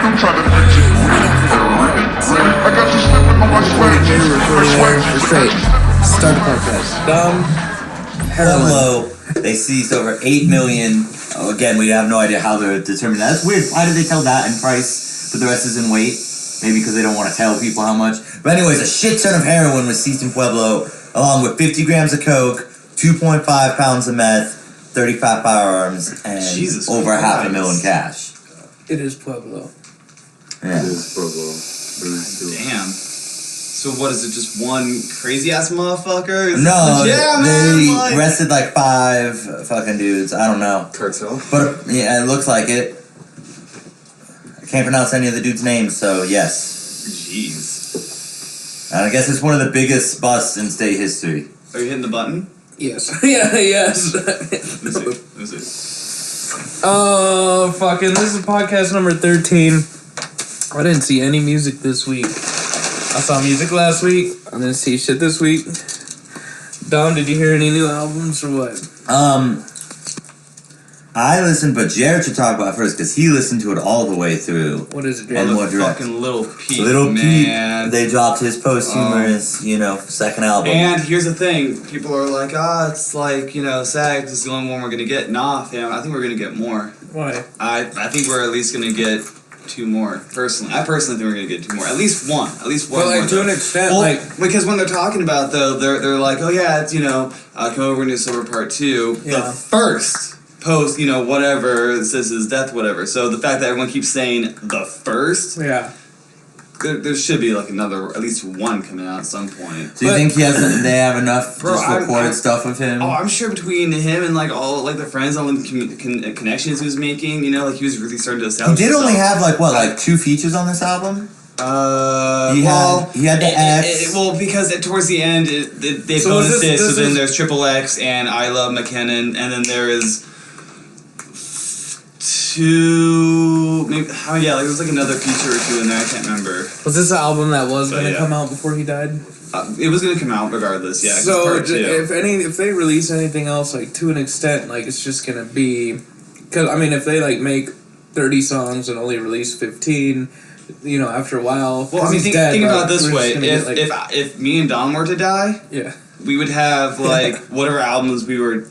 I'm trying to fix it. I got you slipping on my sweat. Start the podcast. Hello. They seized over 8 million. Oh, again, we have no idea how they're determining that. That's weird. Why did they tell that in price, but the rest is in weight? Maybe because they don't want to tell people how much. But anyways, a shit ton of heroin was seized in Pueblo, along with 50 grams of coke, 2.5 pounds of meth, 35 firearms, and over $500,000 cash. It is Pueblo. Yeah. It is Pueblo. Damn. So what is it? Just one crazy ass motherfucker? No, yeah, they man, arrested like 5 fucking dudes. I don't know. Cartel? But yeah, it looks like it. I can't pronounce any of the dudes' names, so yes. Jeez. And I guess it's one of the biggest busts in state history. Are you hitting the button? Yes. Yeah, yes. Let me see. Oh, fucking, this is podcast number 13. I didn't see any music this week. I saw music last week. I didn't see shit this week. Dom, did you hear any new albums or what? I listened, but Jared should talk about it first because he listened to it all the way through. What is it, And Jared? more direct. Fucking Little Peep, Little man. Peep, they dropped his posthumous, second album. And here's the thing. People are like, it's like, Sags is the only one we're going to get. Nah, fam, I think we're going to get more. Why? I think we're at least going to get 2 more, personally. I personally think we're going to get 2 more. At least one. Well, more. like, to an extent, because when they're talking about, though, they're like, oh, yeah, it's, come over and do Sober Part 2. Yeah. The first post, whatever, it says his death, whatever. So the fact that everyone keeps saying the first, Yeah. there should be, like, at least one coming out at some point. Do you think they have enough recorded stuff of him? Oh, I'm sure between him and, like, all, like, the friends, all the connections he was making, he was really starting to establish He did only himself. have, 2 features on this album? He had the X. Because towards the end, they So bonused this it, so is- then there's Triple X and I Love McKinnon, and then there is 2, maybe, there was like another feature or 2 in there, I can't remember. Was this an album that was going to yeah. come out before he died? It was going to come out regardless, yeah. 'cause So, it's part 2. if they release anything else, like, to an extent, like, it's just going to be... Because, I mean, if they, like, make 30 songs and only release 15... after a while. Well, I mean, think about it this way: if me and Dom were to die, yeah, we would have like whatever albums we were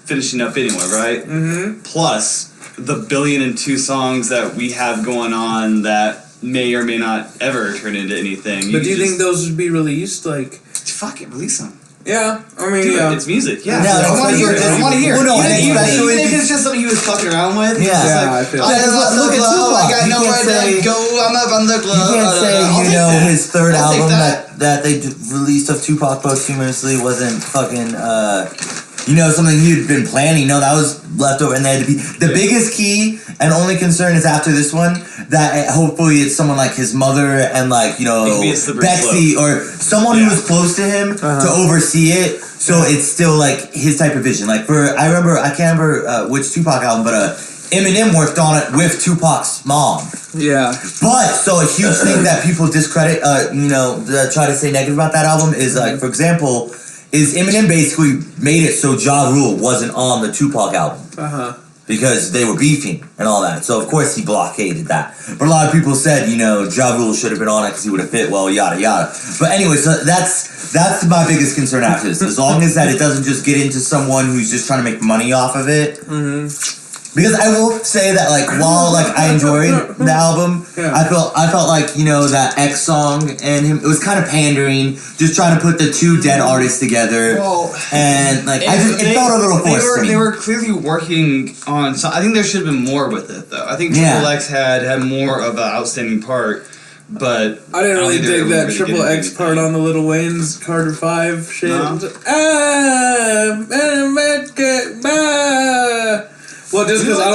finishing up anyway, right? Mm-hmm. Plus the 1,000,002 songs that we have going on that may or may not ever turn into anything. But do you think those would be released? Like, fuck it, release them. Yeah, I mean, Dude, yeah. it's music. Yeah, Yeah, I want to hear it. I want to hear it. Well, no, Even especially if it's just something he was fucking around with. Yeah. It's Yeah, like, I feel I like- love Look the at club. Tupac. I got You nowhere can't to go. I'm up on the club. You can't say, I'll take that. his third I'll take album that. that they released of Tupac posthumously wasn't fucking, something he'd been planning. No, that was left over, and they had to be... The biggest key and only concern is after this one, that hopefully it's someone like his mother and, like, It could be a slippery Betsy, or someone who was close to him to oversee it, so it's still, like, his type of vision. Like, I can't remember which Tupac album, but Eminem worked on it with Tupac's mom. Yeah. But, so a huge thing that people discredit, try to say negative about that album is, like, for example, is Eminem basically made it so Ja Rule wasn't on the Tupac album. Uh-huh. Because they were beefing and all that. So, of course, he blockaded that. But a lot of people said, Ja Rule should have been on it because he would have fit well, yada, yada. But anyway, so that's my biggest concern after this. As long as that it doesn't just get into someone who's just trying to make money off of it. Mm-hmm. Because I will say that, like, while, like, I enjoyed the album, I felt like, that X song and him, it was kind of pandering, just trying to put the 2 dead artists together. Well, and, like, it felt a little forced to me. They were clearly working on... So I think there should have been more with it, though. I think Triple X had more of an outstanding part, but... I didn't really think they dig were that really Triple getting X anything. part on the Little Wayne's Carter 5 shit. No. Well, just because I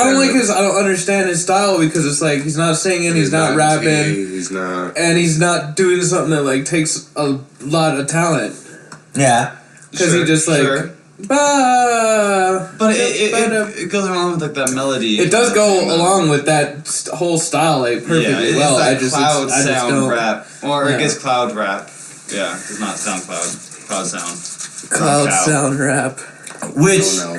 don't like his. I don't understand his style because it's like he's not singing, he's not rapping, He's not. and he's not doing something that like takes a lot of talent. Yeah. Because he just like. Sure. Bah, But it goes along with like that melody. It does go along with that whole style like perfectly yeah, well. That I just cloud I just sound don't. rap, or Yeah. I guess cloud rap. Yeah, does not sound cloud. Cloud sound. Cloud Cow. sound rap. Which... No.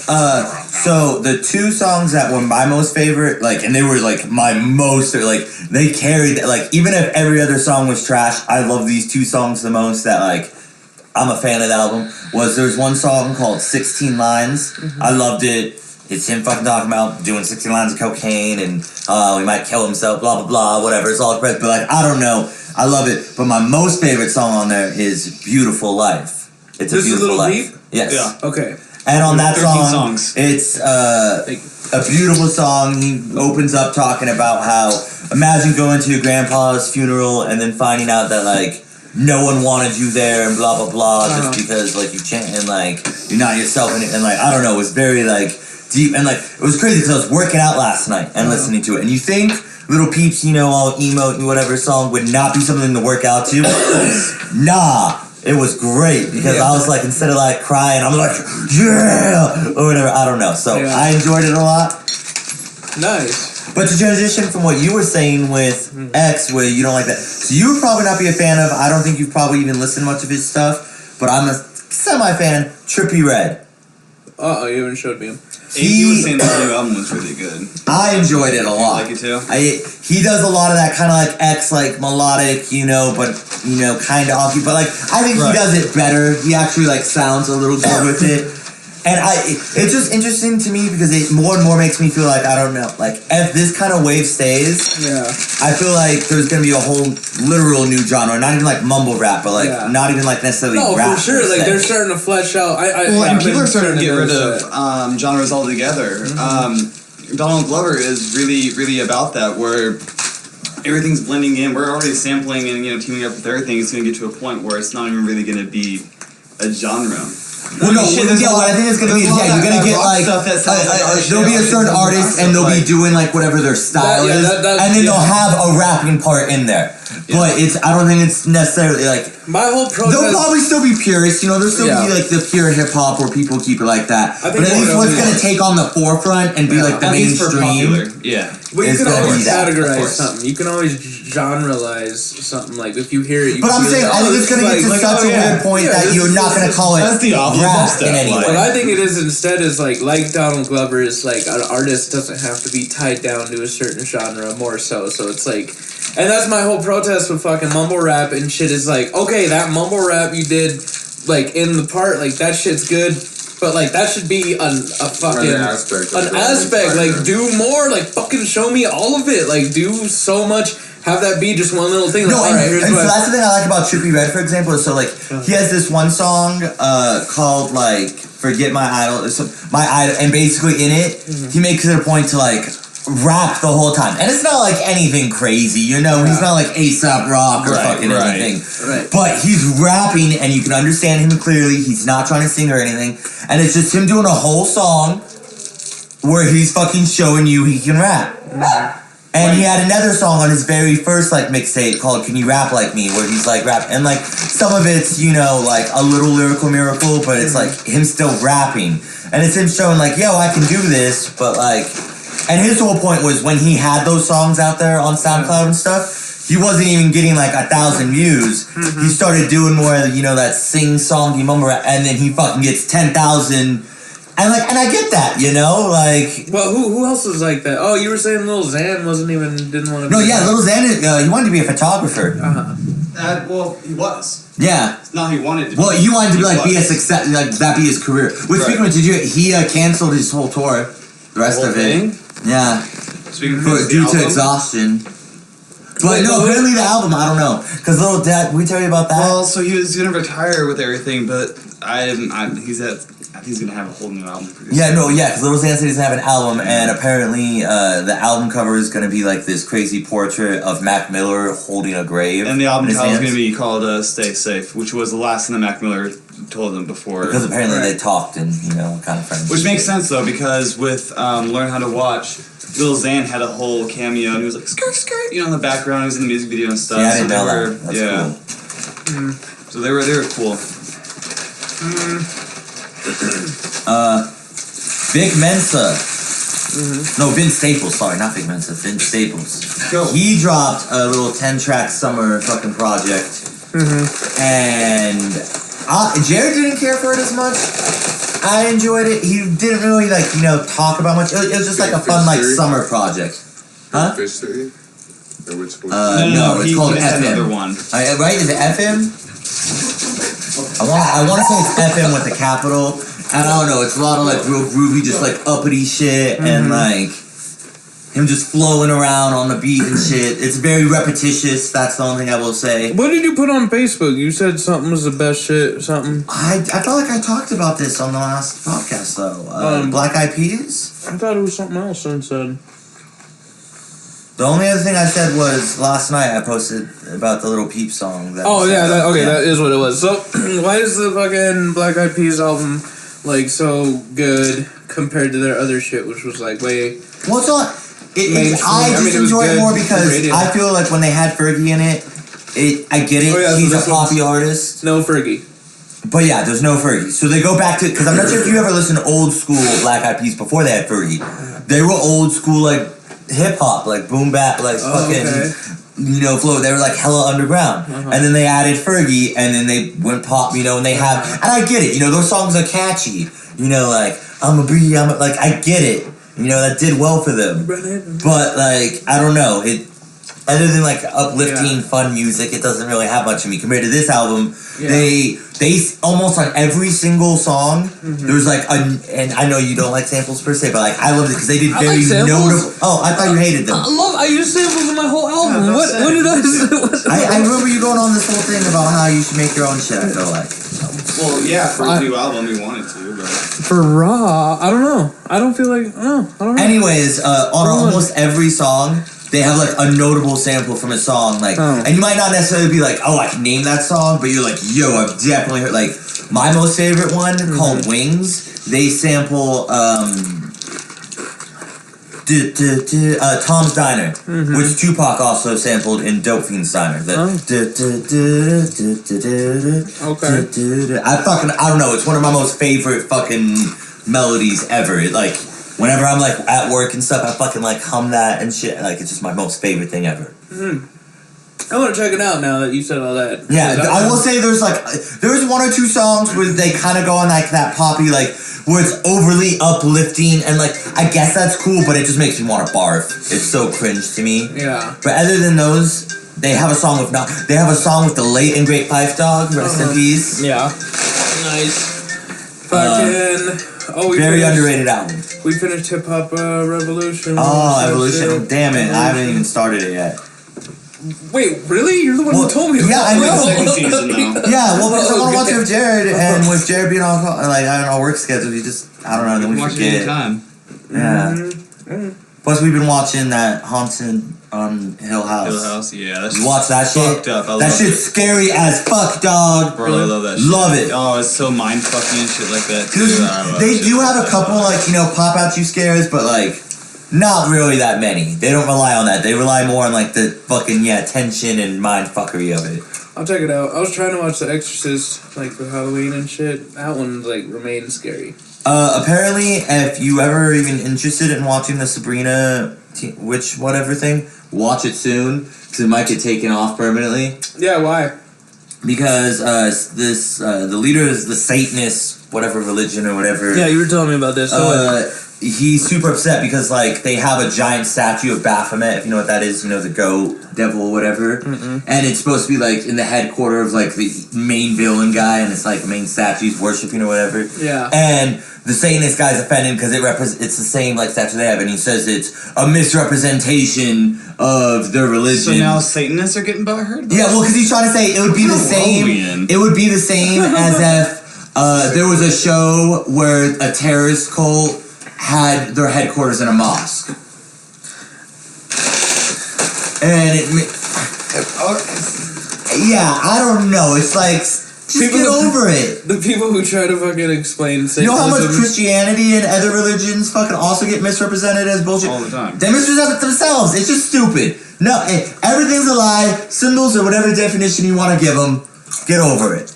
So the two songs that were my most favorite, like, and they were like my most, like, they carried, like, even if every other song was trash, I love these two songs the most. That, like, I'm a fan of the album. There's one song called 16 Lines. I loved it. It's him fucking talking about doing 16 lines of cocaine and he might kill himself, blah blah blah, whatever. It's all correct, but like, I don't know. I love it. But my most favorite song on there is Beautiful Life. It's This a beautiful is Little life. Peep? Yes. Yeah. Okay. And on that 13 song, songs. it's a beautiful song. He opens up talking about how, imagine going to your grandpa's funeral and then finding out that, like, no one wanted you there and blah, blah, blah, just because, like, you chant and, like, you're not yourself. And like, I don't know, it was very, like, deep. And, like, it was crazy because I was working out last night and listening to it. And you think Little Peeps, you know, all emo and whatever song would not be something to work out to? Nah. It was great because I was like, instead of like crying, I'm like, yeah, or whatever. I don't know. So I enjoyed it a lot. Nice. But to transition from what you were saying with X, where you don't like that, so you would probably not be a fan of. I don't think you've probably even listened much of his stuff. But I'm a semi-fan. Trippie Redd. You haven't showed me him. He was saying the new album was really good. I enjoyed it a lot. You like it too? He does a lot of that kind of like X, like melodic, you know, but you know, kind of offbeat. But like, I think he does it better. He actually like sounds a little good with it. And it's just interesting to me because it more and more makes me feel like, I don't know, like if this kind of wave stays, I feel like there's gonna be a whole literal new genre, not even like mumble rap, but like not even like necessarily rap. For sure. Like they're starting to flesh out. And people are starting to get rid of genres altogether. Donald Glover is really, really about that, where everything's blending in. We're already sampling and teaming up with everything. It's going to get to a point where it's not even really going to be a genre. Well, no, what I think it's gonna be is, you're gonna get like there'll be a certain artist and they'll be doing like whatever their style is, and then they'll have a rapping part in there. But I don't think it's necessarily like my whole protest. There'll probably still be purists, there'll still be like the pure hip hop where people keep it like that. But at least what's gonna take on the forefront and be like the mainstream. Yeah. Well, you can always categorize something. You can always generalize something. Like if you hear it, but I'm saying, I think it's gonna get to such a weird point that you're not gonna call it rap in any way. What I think it is instead is like Donald Glover is like an artist doesn't have to be tied down to a certain genre more so. So it's like, and that's my whole protest with fucking mumble rap and shit is like, okay, that mumble rap you did like in the part, like that shit's good. But like that should be a fucking aspect. Like do more. Like fucking show me all of it. Like do so much. Have that be just one little thing. Like, no, all right, here's and so that's the thing I like about Trippie Redd, for example. Is so like he has this one song called like "Forget My Idol," and basically in it he makes it a point to like rap the whole time, and it's not like anything crazy, He's not like A$AP Rock or fucking anything. Right. But he's rapping, and you can understand him clearly. He's not trying to sing or anything, and it's just him doing a whole song where he's fucking showing you he can rap. And he had another song on his very first like mixtape called "Can You Rap Like Me," where he's like rap, and like some of it's like a little lyrical miracle, but it's like him still rapping, and it's him showing like, yo, I can do this, but like, and his whole point was when he had those songs out there on SoundCloud and stuff, he wasn't even getting like 1,000 views. He started doing more that sing-songy mumble rap, and then he fucking gets 10,000. And I get that, like. Well, who else was like that? Oh, you were saying Lil Xan didn't want to. No, Lil Xan, he wanted to be a photographer. Well, he was. Yeah. No, he wanted to. Well, he wanted to be a success, like that be his career. Which speaking of, he canceled his whole tour, the rest of it. Yeah. Due to exhaustion. But no, apparently the album, I don't know. Because Lil Dad, we tell you about that? Well, so he was gonna retire with everything, but he's gonna have a whole new album produced. Because Lil Xan said he's gonna have an album, and apparently the album cover is gonna be like this crazy portrait of Mac Miller holding a grave. And the album title is gonna be called "Stay Safe," which was the last thing that Mac Miller told them before. Because apparently they talked and kind of friends. Which makes sense though, because with Learn How to Watch, Lil Xan had a whole cameo, and he was like skirt skirt, in the background. He was in the music video and stuff. Yeah, I didn't know that. That's cool. So they were cool. Vic Mensa. No, Vince Staples. Sorry, not Vic Mensa. Vince Staples. Go. He dropped a little 10-track summer fucking project, and Jared didn't care for it as much. I enjoyed it. He didn't really talk about much. It was just like a fun summer project. Huh? Fish City? Or which one? No, it's called he said FM. another one. Right? Is it FM? I want to say it's FM with a capital. I don't know. It's a lot of like real groovy, just like uppity shit, and like him just flowing around on the beat and shit. It's very repetitious. That's the only thing I will say. What did you put on Facebook? You said something was the best shit. Something. I felt like I talked about this on the last podcast though. Black Eyed Peas. I thought it was something else. I said. The only other thing I said was last night I posted about the Little Peep song. That That is what it was. So why is the fucking Black Eyed Peas album like so good compared to their other shit, which was like way? Well, it's not. I just it was enjoy it good more for because radio. I feel like when they had Fergie in it, I get it. Oh, yeah, so he's this a poppy artist. No Fergie. But yeah, there's no Fergie. So they go back to, because I'm not sure if you ever listened to old school Black Eyed Peas before they had Fergie. They were old school like hip hop, like boom bap, like flow. They were like hella underground. And then they added Fergie, and then they went pop, and they have, and I get it, those songs are catchy. Like, I get it. That did well for them. But like, I don't know, other than like uplifting, fun music, it doesn't really have much of me. Compared to this album, they almost on every single song, there's like and I know you don't like samples per se, but like I loved it because they did very notable. Oh, I thought you hated them. I use samples in my whole album. What did I say? I remember you going on this whole thing about how you should make your own shit. I feel like. Well, yeah, for a new album, we wanted to, but For Raw, I don't know. I don't feel like I don't know. Anyways, on almost every song, they have like a notable sample from a song, like, and you might not necessarily be like, oh, I can name that song, but you're like, yo, I've definitely heard. Like, my most favorite one called Wings. They sample Tom's Diner, which Tupac also sampled in Dope Fiend's Diner. I don't know. It's one of my most favorite fucking melodies ever. It, like, whenever I'm like at work and stuff, I fucking like hum that and shit. Like, it's just my most favorite thing ever. I want to check it out now that you said all that. Yeah, I will say there's one or two songs where they kind of go on like that poppy, like where it's overly uplifting and like I guess that's cool, but it just makes me want to barf. It's so cringe to me. Yeah. But other than those, they have a song with the late and great Phife Dawg. Rest in peace. Yeah. Nice. Fucking. Very underrated album. We finished Hip Hop Revolution. Oh, Evolution. Damn it. I haven't even started it yet. Wait, really? You're the one who told me. Yeah, I know. second season now. Yeah, well, because I want to watch it with Jared, and with Jared being on, like, I don't know, work schedule, you just, I don't know, then we Watch forget. it anytime. Yeah. Plus, we've been watching that Haunted on Hill House. Hill House, yeah. That's You watch that shit? fucked up. I That love shit's scary as fuck, dog. Bro, I love that shit. Love it. Oh, it's so mind fucking and shit like that. Because too. I love they shit do like have a that. couple, like, pop out you scares, but, like, not really that many. They don't rely on that. They rely more on, like, the fucking, tension and mind fuckery of it. I'll check it out. I was trying to watch The Exorcist, like, for Halloween and shit. That one, like, remains scary. Apparently, if you ever even interested in watching the Sabrina witch whatever thing, watch it soon, because it might get taken off permanently. Yeah, why? Because the leader is the Satanist, whatever religion or whatever. Yeah, you were telling me about this. He's super upset because, like, they have a giant statue of Baphomet, if you know what that is, the goat, devil, or whatever. And it's supposed to be, like, in the headquarters of, like, the main villain guy, and it's, like, the main statue he's worshiping or whatever. Yeah. And the Satanist guy's offended because it's the same, like, statue they have, and he says it's a misrepresentation of their religion. So now Satanists are getting butthurt? Yeah, well, because he's trying to say it would be the same. It would be the same as if there was a show where a terrorist cult had their headquarters in a mosque, and I don't know. It's like just get over it. The people who try to fucking explain Satanism. You know how much Christianity and other religions fucking also get misrepresented as bullshit All the time. They misrepresent it themselves. It's just stupid. No, everything's a lie. Symbols or whatever definition you want to give them. Get over it.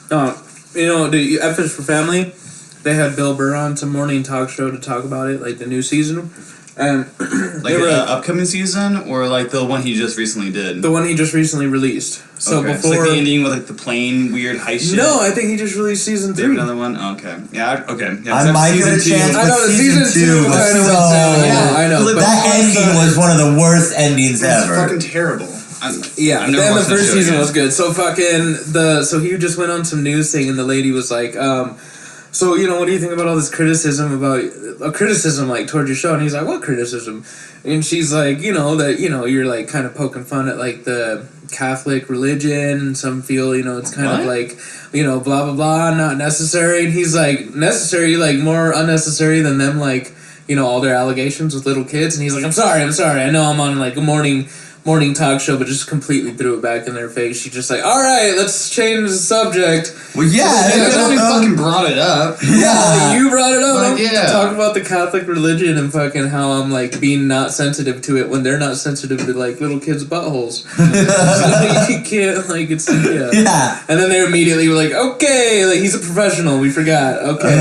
The F is for Family. They had Bill Burr on some morning talk show to talk about it, like the new season. And Like they were the upcoming season, or like the one he just recently did? the one he just recently released. So okay. before It's like the ending with like the plain weird heist shit. no, I think he just released season They have 3. another one? Oh, okay. Yeah, okay. Yeah, I 'cause might give season it a chance, I but know the season season 2 2 was kinda so... went down. Yeah, I know. Like, But That ending was one of the worst endings It's ever. fucking terrible. yeah, I've never then the watched that first show season yet. was good. So he just went on some news thing, and the lady was like, so what do you think about all this criticism about criticism like towards your show? And he's like, what criticism? And she's like, that you're like kind of poking fun at like the Catholic religion, and some feel it's kind of What? like blah blah blah, not necessary. And he's like, necessary, like more unnecessary than them like all their allegations with little kids. And he's like, I'm sorry, I know I'm on like a morning talk show, but just completely threw it back in their face. She just like, all right, let's change the subject. Well, yeah. Yeah, nobody fucking brought it up. Yeah. You brought it up. Like, yeah. Talk about the Catholic religion and fucking how I'm like being not sensitive to it when they're not sensitive to like little kids' buttholes. So, you can't like it's Yeah. And then they immediately were like, okay, like he's a professional. We forgot. Okay.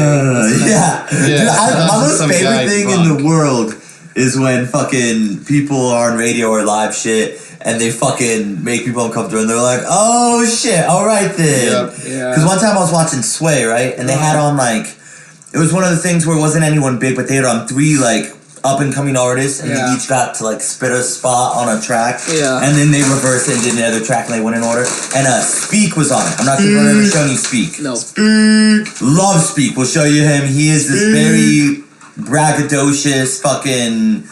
Yeah. Dude, my most Some guy favorite thing in drunk. the world is when fucking people are on radio or live shit and they fucking make people uncomfortable and they're like, oh shit, alright then. Yep. Yeah. Because one time I was watching Sway, right? And they had on like, it was one of the things where it wasn't anyone big, but they had on 3 like up and coming artists and Yeah. they each got to like spit a spot on a track. Yeah. And then they reversed it and did another track and they went in order. And Speak was on it. I'm not sure if I've ever shown you Speak. No. Love Speak. We'll show you him. He is this very braggadocious fucking.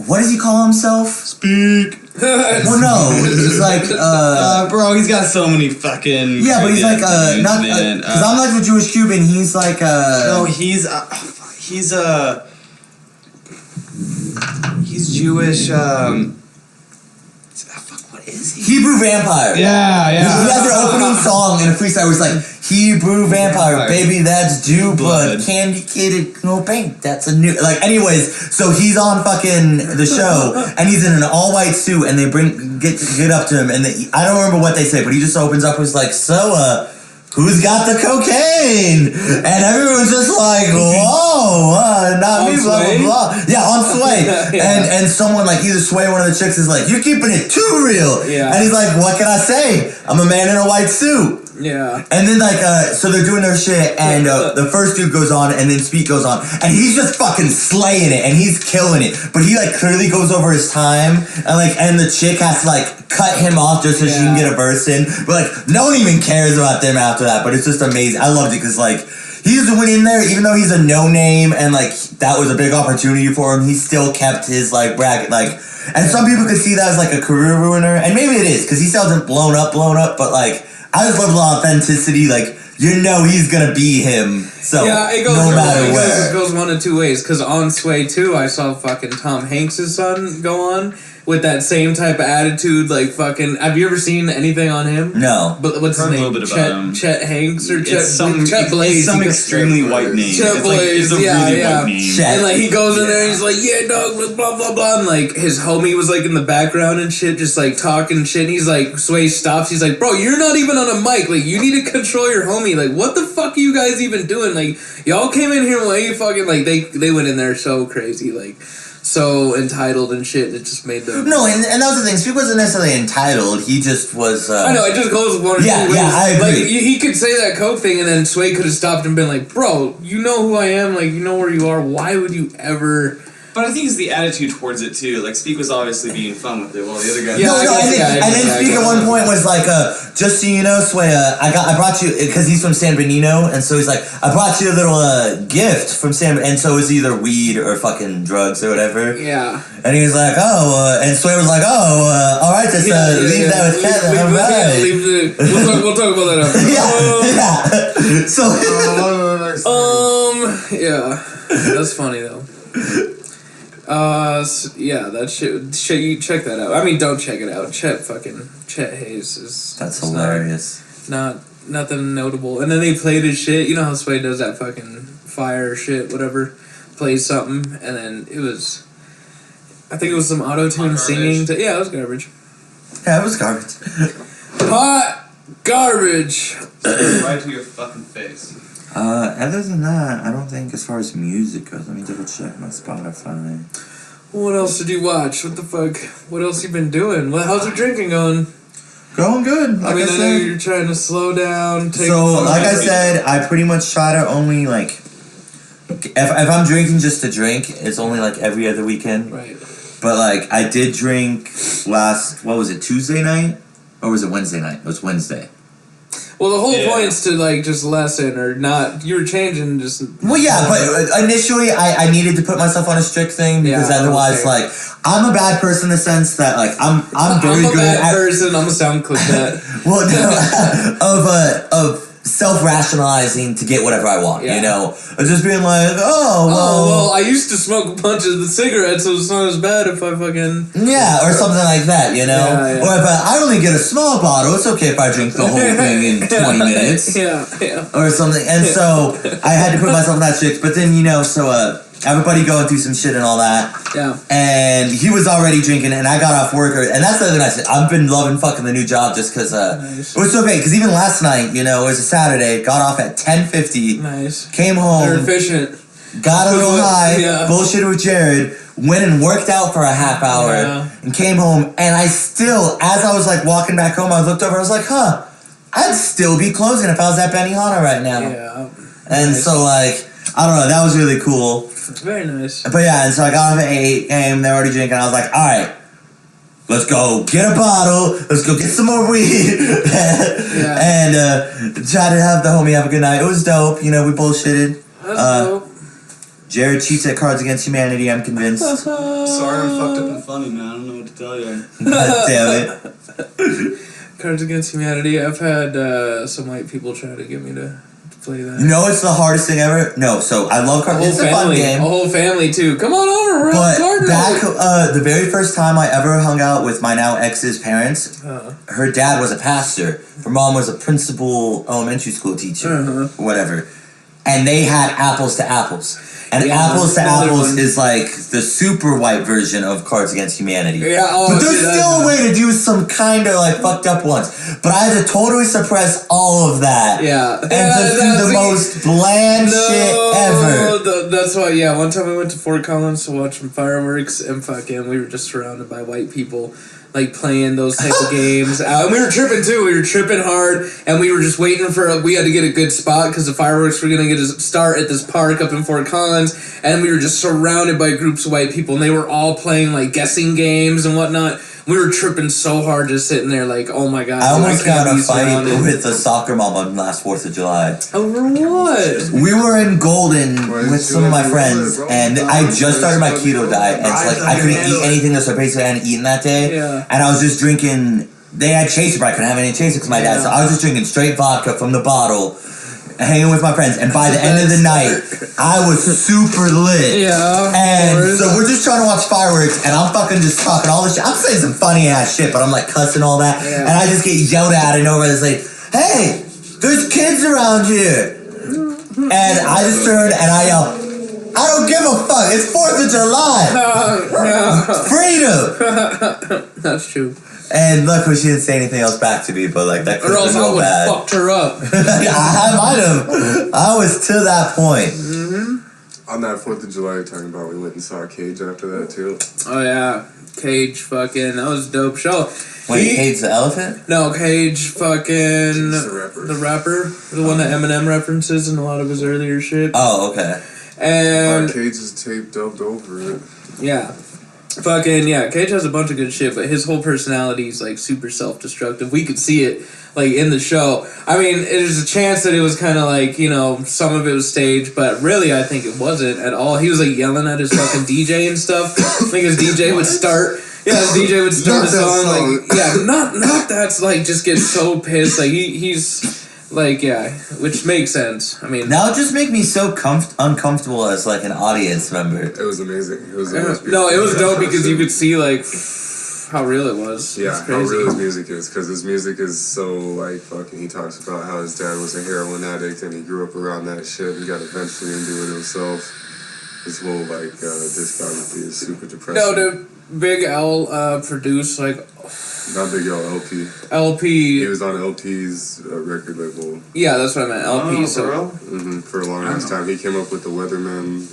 What does he call himself? Speak. Well, no, it's like Bro, he's got so many fucking. yeah, but he's like names, not man. because I'm like a Jewish Cuban. He's like No, he's Jewish. Fuck, what is he? Hebrew Vampire. Yeah, He has their opening song in a freestyle where it's like Hebrew Vampire, baby, that's Jew blood, Blood. candy kid, no paint, that's a new like. Anyways, so he's on fucking the show and he's in an all white suit and they get up to him and I don't remember what they say, but he just opens up and is like, so who's got the cocaine? And everyone's just like, whoa, not On me, blah, Sway? blah, blah. Yeah, on Sway. Yeah. And someone like either Sway or one of the chicks is like, you're keeping it too real. Yeah. And he's like, what can I say? I'm a man in a white suit. Yeah. And then like so they're doing their shit and the first dude goes on and then Speak goes on and he's just fucking slaying it and he's killing it, but he like clearly goes over his time and the chick has to like cut him off just so she can get a verse in, but like no one even cares about them after that. But it's just amazing. I loved it because like he just went in there even though he's a no name and like that was a big opportunity for him. He still kept his like bracket like. And some people could see that as like a career ruiner, and maybe it is because he still hasn't blown up, but like I just love the authenticity. Like he's gonna be him. So Yeah, it goes, no matter where. it goes one of two ways. Because on Sway 2, I saw fucking Tom Hanks' son go on with that same type of attitude. Like fucking, have you ever seen anything on him? No. But what's his Heard a name? little bit about him. Chet Hanks or It's some Blaze? Some He goes- extremely white name. Chet It's Blaze, it's a yeah, really yeah. white name. Chet. And like he goes in there and he's like, yeah, dog, blah blah blah, and like his homie was like in the background and shit, just like talking shit. And he's like, Sway stops. He's like, bro, you're not even on a mic. Like you need to control your homie. Like what the fuck are you guys even doing? Like y'all came in here way fucking like they went in there so crazy, like so entitled and shit. It just made them. No, and that was the thing. Speak wasn't necessarily entitled. He just was. I know, it just goes one or Yeah, two ways. yeah, I agree. Like, he could say that Coke thing, and then Sway could have stopped and been like, bro, you know who I am, like, you know where you are, why would you ever... But I think it's the attitude towards it too. Like Speak was obviously being fun with it, while the other guys. Yeah, No, I guess, and then yeah, Speak at one point was like, just so you know, Sway, I brought you, because he's from San Benito, and so he's like, I brought you a little gift from San, and so it's either weed or fucking drugs or whatever. Yeah. And he was like, and Sway was like, all right, just leave that with Cat. We'll talk about that after. Yeah. So. Yeah. That's funny though. Yeah, that shit. You check that out. I mean, don't check it out. Chet Hayes is. That's hilarious. Not nothing notable. And then they played his shit. You know how Sway does that fucking fire shit, whatever. Plays something, and then it was. I think it was some auto-tune singing. Yeah, it was garbage. Yeah, it was garbage. Hot garbage. Right to your fucking face. Other than that, I don't think as far as music goes. Let me double check my Spotify. What else did you watch? What the fuck? What else you been doing? How's your drinking going? Going good. Like I mean, I know said. you're trying to slow down. So, like I said, I pretty much try to only like. If I'm drinking just to drink, it's only like every other weekend. Right. But like I did drink last. What was it? Tuesday night, or was it Wednesday night? It was Wednesday. Well, the whole point's to like just lessen or not. You were changing just. Well, yeah, but initially I needed to put myself on a strict thing because otherwise, like, I'm a bad person in the sense that like I'm very good bad at person. I'm a sound clip that. well, no, of self-rationalizing to get whatever I want. You know, of just being like, well, I used to smoke a bunch of the cigarettes, so it's not as bad if I fucking. Yeah, or something like that, you know? Or if I only get a small bottle, it's okay if I drink the whole thing in 20 minutes. Yeah. Or something. And so I had to put myself in that strict. But then, you know, so everybody going through some shit and all that. Yeah. And he was already drinking, and I got off work. And that's the other thing I said. I've been loving fucking the new job just because nice. it was so great. Because even last night, you know, it was a Saturday, got off at 10:50. Nice. Came home. They're efficient. Got a little high, Yeah. bullshitted with Jared, went and worked out for a half hour, and came home. And I still, as I was like walking back home, I looked over, I was like, I'd still be closing if I was at Benihana right now. Yeah. And so, like, I don't know, that was really cool. Very nice. But yeah, and so I got off at 8, came, they're already drinking. I was like, alright, let's go get a bottle, let's go get some more weed, and try to have the homie have a good night. It was dope, you know, we bullshitted. That's dope. Jared cheats at Cards Against Humanity, I'm convinced. Sorry, I'm fucked up and funny, man. I don't know what to tell you. God damn it. Cards Against Humanity. I've had some white people try to get me to play that. You know it's the hardest thing ever? No, so I love Cards. It's a fun game. A whole family too. Come on over, we're But Cardinal. back, the very first time I ever hung out with my now ex's parents, her dad was a pastor. Her mom was a principal elementary school teacher, whatever. And they had Apples to Apples. And Apples to Apples is like the super white version of Cards Against Humanity. Yeah, but there's still a way to do some kind of like fucked up ones. But I had to totally suppress all of that. Yeah. And just do the most bland shit ever. That's why, one time I went to Fort Collins to watch some fireworks and fucking we were just surrounded by white people. Like playing those type of games, and we were tripping too. We were tripping hard, and we were just waiting for. We had to get a good spot because the fireworks were gonna get a start at this park up in Fort Collins, and we were just surrounded by groups of white people, and they were all playing like guessing games and whatnot. We were tripping so hard, just sitting there, like, oh my god! I almost got in a fight surrounded. with a soccer mom on last 4th of July. Over what? We were in Golden with some of my friends, and I just started my keto diet, and so like I couldn't eat anything that so basically I hadn't eaten that day. Yeah. And I was just drinking. They had chaser, but I couldn't have any chaser because my dad. So I was just drinking straight vodka from the bottle, hanging with my friends. And by the end of the night, I was super lit. Yeah. And so we're just trying to watch fireworks, and I'm fucking just talking all this shit. I'm saying some funny ass shit, but I'm like cussing all that, and I just get yelled at and over. It's like, hey, there's kids around here. And I just turned and I yelled, I don't give a fuck. It's 4th of July. Freedom. That's true. And luckily she didn't say anything else back to me, but like that could Or have else been I real would bad. have fucked her up. I might have. I was to that point. On that 4th of July you're talking about, we went and saw Cage after that too. Oh yeah, Cage fucking, that was a dope show. Wait, Cage the elephant? No, Cage fucking The rapper, the one that Eminem references in a lot of his earlier shit. Oh, okay. And Cage's tape dubbed over it. yeah. Fucking, yeah, Cage has a bunch of good shit, but his whole personality is, like, super self-destructive. We could see it, like, in the show. I mean, there's a chance that it was kind of, like, you know, some of it was staged, but really, I think it wasn't at all. He was, like, yelling at his fucking DJ and stuff. I think his DJ would start... Yeah, his DJ would start a song, like... Yeah, not that's, like, just get so pissed. Like, he's... Like, yeah, which makes sense. I mean... That would just make me so uncomfortable as, like, an audience member. It was amazing. It was no, it was dope because you could see, like, how real it was. Yeah, it's how crazy. real his music is. Because his music is so, like, fucking... He talks about how his dad was a heroin addict and he grew up around that shit and got eventually into it himself. His whole, like, discography is super depressing. No, dude. Big L produced, like... Not Big L, LP. LP... He was on LP's record label. Yeah, that's what I meant. LP, for a long ass time. He came up with the Weathermen,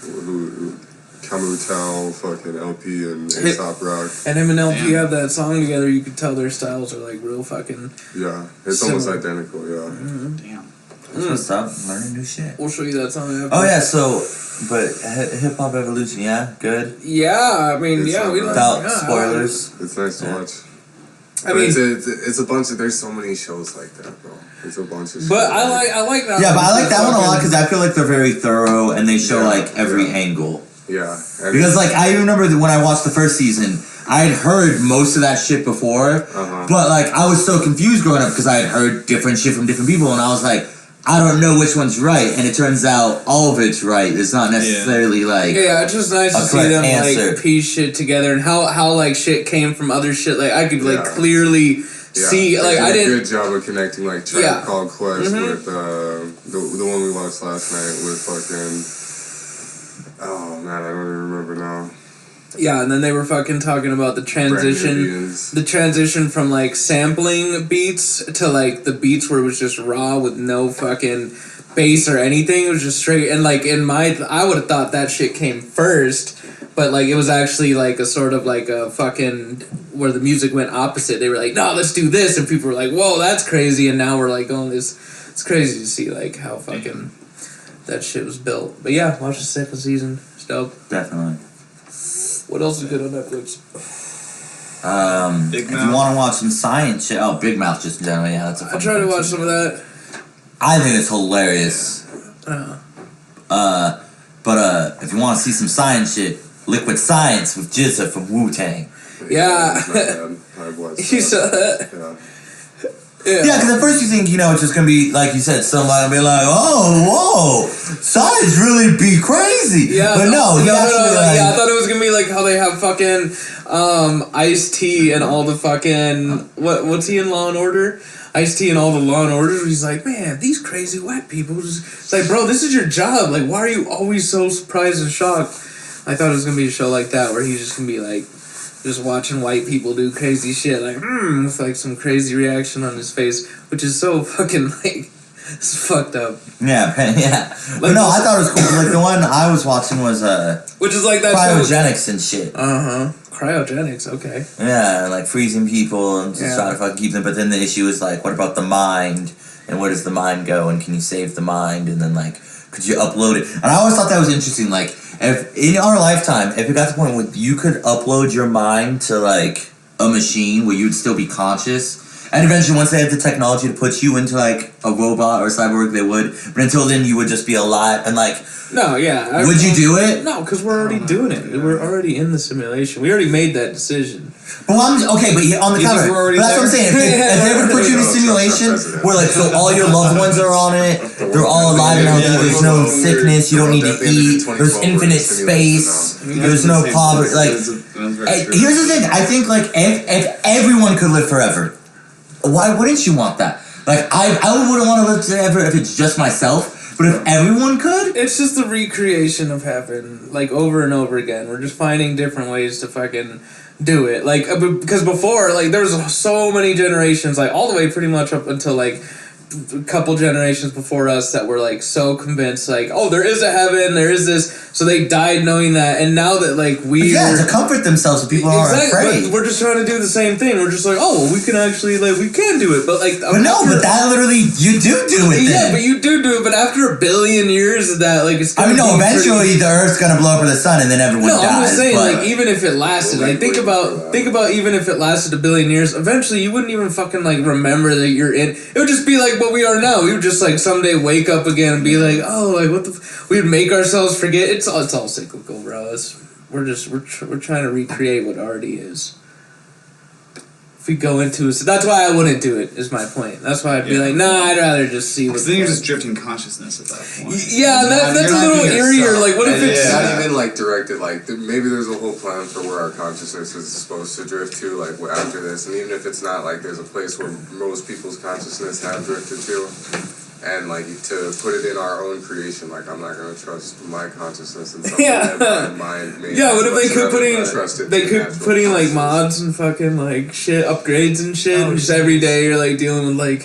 who Kamutel, fucking LP, and Aesop Rock. And him and LP Damn. have that song together. You could tell their styles are like real fucking. Yeah, it's almost Similar. identical. Yeah. Damn. That's what's up. Learning new shit. We'll show you that song. After. Oh yeah, so but Hip Hop Evolution, yeah, good. Yeah, I mean, It's yeah, we not like. Without Yeah, spoilers. It's nice to watch. I But mean, it's a bunch of. There's so many shows like that, bro. It's a bunch of. but shit. I like that. Yeah, but I like that one a lot Fucking- because I feel like they're very thorough and they show Yeah, like every yeah. angle. Yeah. And Because like I remember that when I watched the first season, I had heard most of that shit before, Uh-huh. but like I was so confused growing up because I had heard different shit from different people, and I was like, I don't know which one's right, and it turns out all of it's right. It's not necessarily like Yeah, it's just nice A to see correct them answer. like piece shit together and how like shit came from other shit. Like I could like Yeah. clearly Yeah, see they like did I a didn't. good job of connecting like Tribe Yeah. Called Quest Mhm. with the one we watched last night with fucking. Oh man, I don't even remember now. Yeah, and then they were fucking talking about the transition. Brand Indians. The transition from like sampling beats to like the beats where it was just raw with no fucking bass or anything. It was just straight and like I would have thought that shit came first, but like it was actually like a sort of like a fucking where the music went opposite. They were like, no, let's do this, and people were like, whoa, that's crazy. And now we're like going this. It's crazy to see like how fucking that shit was built. But yeah, watch the second season. It's dope. definitely. What else is good on Netflix? Big If you Mouth. want to watch some science shit, oh, Big Mouth just in general, yeah, that's a I fun tried to thing, watch too. some of that. I think it's hilarious. But if you want to see some science shit, Liquid Science with Jizza from Wu-Tang. Yeah. It's not bad. I've watched You that. saw that? Yeah. Yeah, because at first you think, it's just going to be, like you said, somebody will be like, oh, whoa, science really be crazy. Yeah, But no, he actually, like, yeah, I thought it was gonna be like how they have fucking Ice-T and all the fucking what's he in Law and Order? Ice-T and all the Law and Orders. He's like, man, these crazy white people. It's like, bro, this is your job. Like, why are you always so surprised and shocked? I thought it was gonna be a show like that where he's just gonna be like, just watching white people do crazy shit, like with like some crazy reaction on his face, which is so fucking like it's fucked up. yeah, yeah. But Like- no, I thought it was cool. Like, the one I was watching was Which is like that show. cryogenics and shit. Cryogenics. Okay. Yeah, like freezing people and just Yeah. trying to fucking keep them. But then the issue is like, what about the mind? And where does the mind go? And can you save the mind? And then like, could you upload it? And I always thought that was interesting. Like, if in our lifetime, if it got to the point where you could upload your mind to like a machine where you'd still be conscious, and eventually once they had the technology to put you into like a robot or a cyborg, they would. But until then, you would just be alive and like. No, yeah. Would you do it? No, because we're already doing it. We're already in the simulation. We already made that decision. Well, okay, but on the You think counter, we're already but that's what I'm there? saying. If they ever put you in a simulation where, like, so all your loved ones are on it, they're all alive and healthy, there's no sickness, you don't need to eat, there's infinite space, there's no poverty. Like, here's the thing. I think, like, if everyone could live forever, why wouldn't you want that? Like, I wouldn't want to live forever if it's just myself. But if everyone could, It's just the recreation of heaven, like over and over again. We're just finding different ways to fucking do it. Like, because before, like, there was so many generations, like, all the way pretty much up until, like, a couple generations before us that were, like, so convinced, like, oh, there is a heaven, there is this. So they died knowing that. And now that, like, to comfort themselves so people aren't afraid. But we're just trying to do the same thing. We're just like, oh, well, we can actually, like, we can do it. But, like, But no, but that literally, you do it yeah, then. but you do it. But after a billion years of that, like, it's I gonna mean, no, be eventually the Earth's gonna blow up with the sun and then everyone No, dies. I'm just saying, but like, even if it lasted, like, think about even if it lasted a billion years, eventually you wouldn't even fucking, like, remember that you're in. It would just be like what we are now. We would just, like, someday wake up again and be like, oh, like, what the. We would make ourselves forget. It's all cyclical, bro. We're trying to recreate what already is. If we go into it, so that's why I wouldn't do it. Is my point. That's why I'd be like, nah, I'd rather just see. Because then you're just drifting consciousness at that point. Yeah, that's a little eerier. Like, what if It's it's not even like directed. Like maybe there's a whole plan for where our consciousness is supposed to drift to. Like after this, and even if it's not, like there's a place where most people's consciousness have drifted to, And like to put it in our own creation, like I'm not gonna trust my consciousness in something Yeah. that my mind made. Yeah, what if they Much could rather putting trust it they to could natural putting like processes. mods and fucking like shit upgrades and shit, Oh, and just every day you're like dealing with like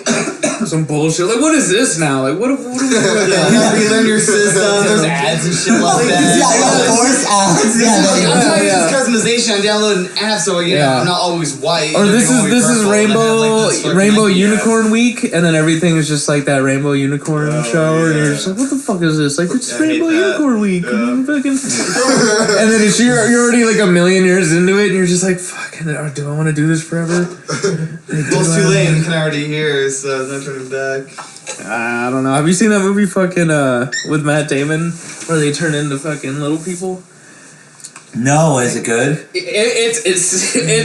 some bullshit. Like what is this now? Like what are we doing Yeah, now? you relearn your system. There's ads and shit like that. Yeah, force ads. Yeah, Like, I'm trying to yeah. use customization. I download an app, so you know Yeah. I'm not always white. Or this everything is always purple, and I have, Rainbow like, this fucking Rainbow Nike ad. Unicorn Week, and then everything is just like that Rainbow Unicorn Oh, show, and you're yeah. just like, what the fuck is this? Like it's I hate Rainbow that. Unicorn Week, Yeah. and fucking, and then it's, you're already like a million years into it, and you're just like, fucking, do I want to do this forever? Like, Well, it's too late. You can already hear, so there's no turning back. I don't know. Have you seen that movie fucking with Matt Damon where they turn into fucking little people? No, is it good? It's You mean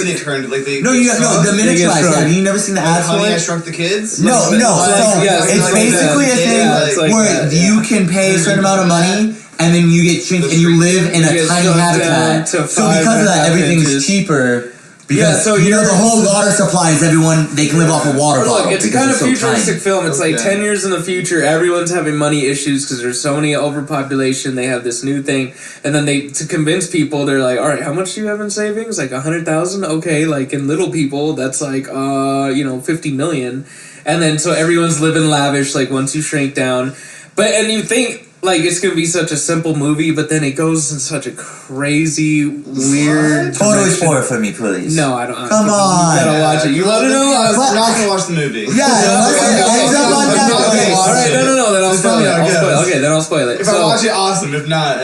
they turned like they? No, they you no, shrunk? the They get miniaturized. shrunk. Have you never seen the ads for Honey, I it? Shrunk the Kids. No, no. So yeah, it's like basically that. a thing Yeah, it's like where that, yeah. you can pay a certain amount of money and then you get shrink and you live in You a get tiny shrunk down habitat. to So because of that, 5.5 everything's inches. cheaper. Yeah, Because so you know you're- the whole water supply is everyone they can live off a water bottle. Look, it's a because kind of so futuristic tiny. film. It's like Okay. 10 years in the future, everyone's having money issues because there's so many overpopulation. They have this new thing, and then they to convince people, they're like, "All right, how much do you have in savings? Like 100,000? Okay, like in little people, that's like 50 million." And then so everyone's living lavish. Like once you shrink down, and you think. Like it's gonna be such a simple movie, but then it goes in such a crazy, weird. Photo direction. for it for me, please. No, I don't. Come on. You gotta watch it. You want to know? We're not gonna watch the movie. Yeah, it's up on Netflix. All right, no. Then I'll spoil it. I guess. Okay, then I'll spoil it. If I watch it, awesome. If not,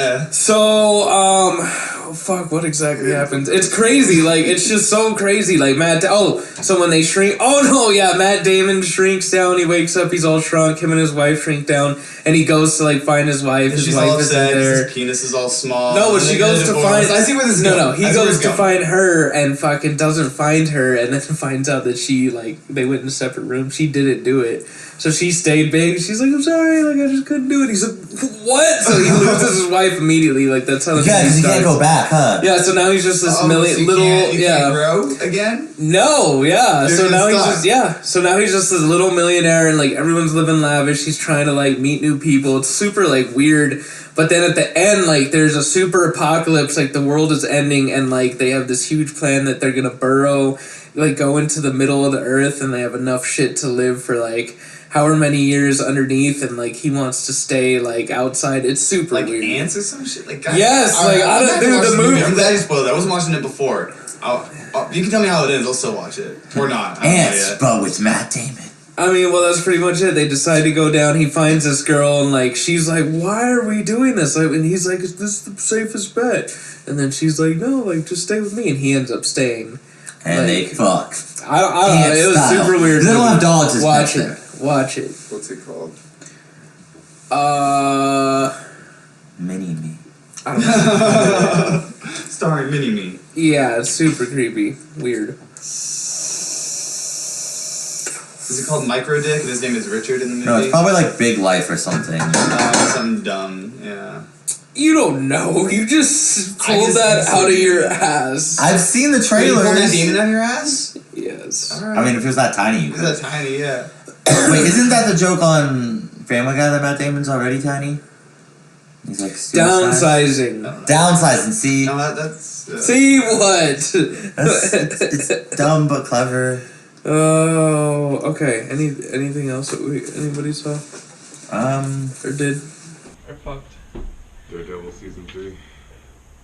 Fuck, what exactly happens? It's crazy. Like, it's just so crazy. Like, so when they shrink, Matt Damon shrinks down. He wakes up, he's all shrunk. Him and his wife shrink down, and he goes to like find his wife. His she's wife all isn't upset. 'Cause there. His penis is all small. No, but and she they goes get to divorced. find. I see where this is No, going. no, he I see where goes it's to going. find her and fucking doesn't find her, and then finds out that she like they went in separate rooms. She didn't do it, so she stayed big. She's like, I'm sorry, like I just couldn't do it. He's like, what? So he loses his wife immediately. Like that's how the Yeah, movie because you can't starts. go back, huh? Yeah, so now he's just this So you can't grow again. No, yeah. You're So just now he's stuck. So now he's just this little millionaire, and like everyone's living lavish. He's trying to like meet new people. It's super like weird. But then at the end, like there's a super apocalypse. Like the world is ending, and like they have this huge plan that they're gonna burrow, like go into the middle of the earth, and they have enough shit to live for like however many years underneath, and like he wants to stay like outside. It's super Like weird. ants or some shit. Like guys, Yes, all like, I I'm don't- not dude, gonna watch the movie- I'm glad you spoiled it. I wasn't watching it before. You can tell me how it ends. I'll still watch it or not. I don't know Ants, yet. but with Matt Damon. I mean, well, that's pretty much it. They decide to go down. He finds this girl, and like she's like, "Why are we doing this?" Like, and he's like, "Is this the safest bet?" And then she's like, "No, like just stay with me." And he ends up staying. And they Like- fuck. I don't know. Ant It was style. super weird. They don't movie. have dogs as Watch pets it. there. Watch it. What's it called? Mini-me. I don't know. Starring Mini Me. Yeah, it's super creepy, weird. Is it called Micro Dick? And his name is Richard in the movie. No, it's probably like Big Life or something. Something dumb. Yeah. You don't know. You just I pulled just- that out of your ass. I've seen the Wait, you pulled that trailers. demon out of your ass? Yes. Alright. I mean, if it was that tiny, you Is could. that tiny? Yeah. Wait, isn't that the joke on Family Guy that Matt Damon's already tiny? He's like Downsizing. Downsizing. See, No, that's. See what? it's dumb but clever. Oh, okay. Anything else that anybody saw or did? Or fucked. Daredevil season 3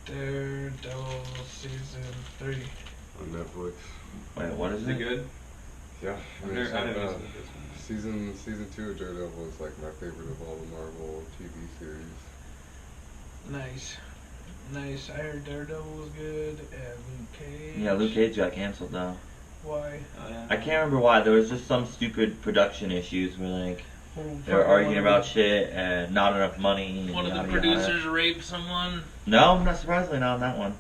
Daredevil season 3. on Netflix. Wait, what is it? good? Yeah, I mean, I've it's never- not I've never bad. Season 2 of Daredevil is like my favorite of all the Marvel TV series. Nice. I heard Daredevil was good and Luke Cage. Yeah, Luke Cage got canceled though. Why? I can't remember why. There was just some stupid production issues where like they were arguing about shit and not enough money. One of the yada, producers raped someone. No, not surprisingly, not on that one.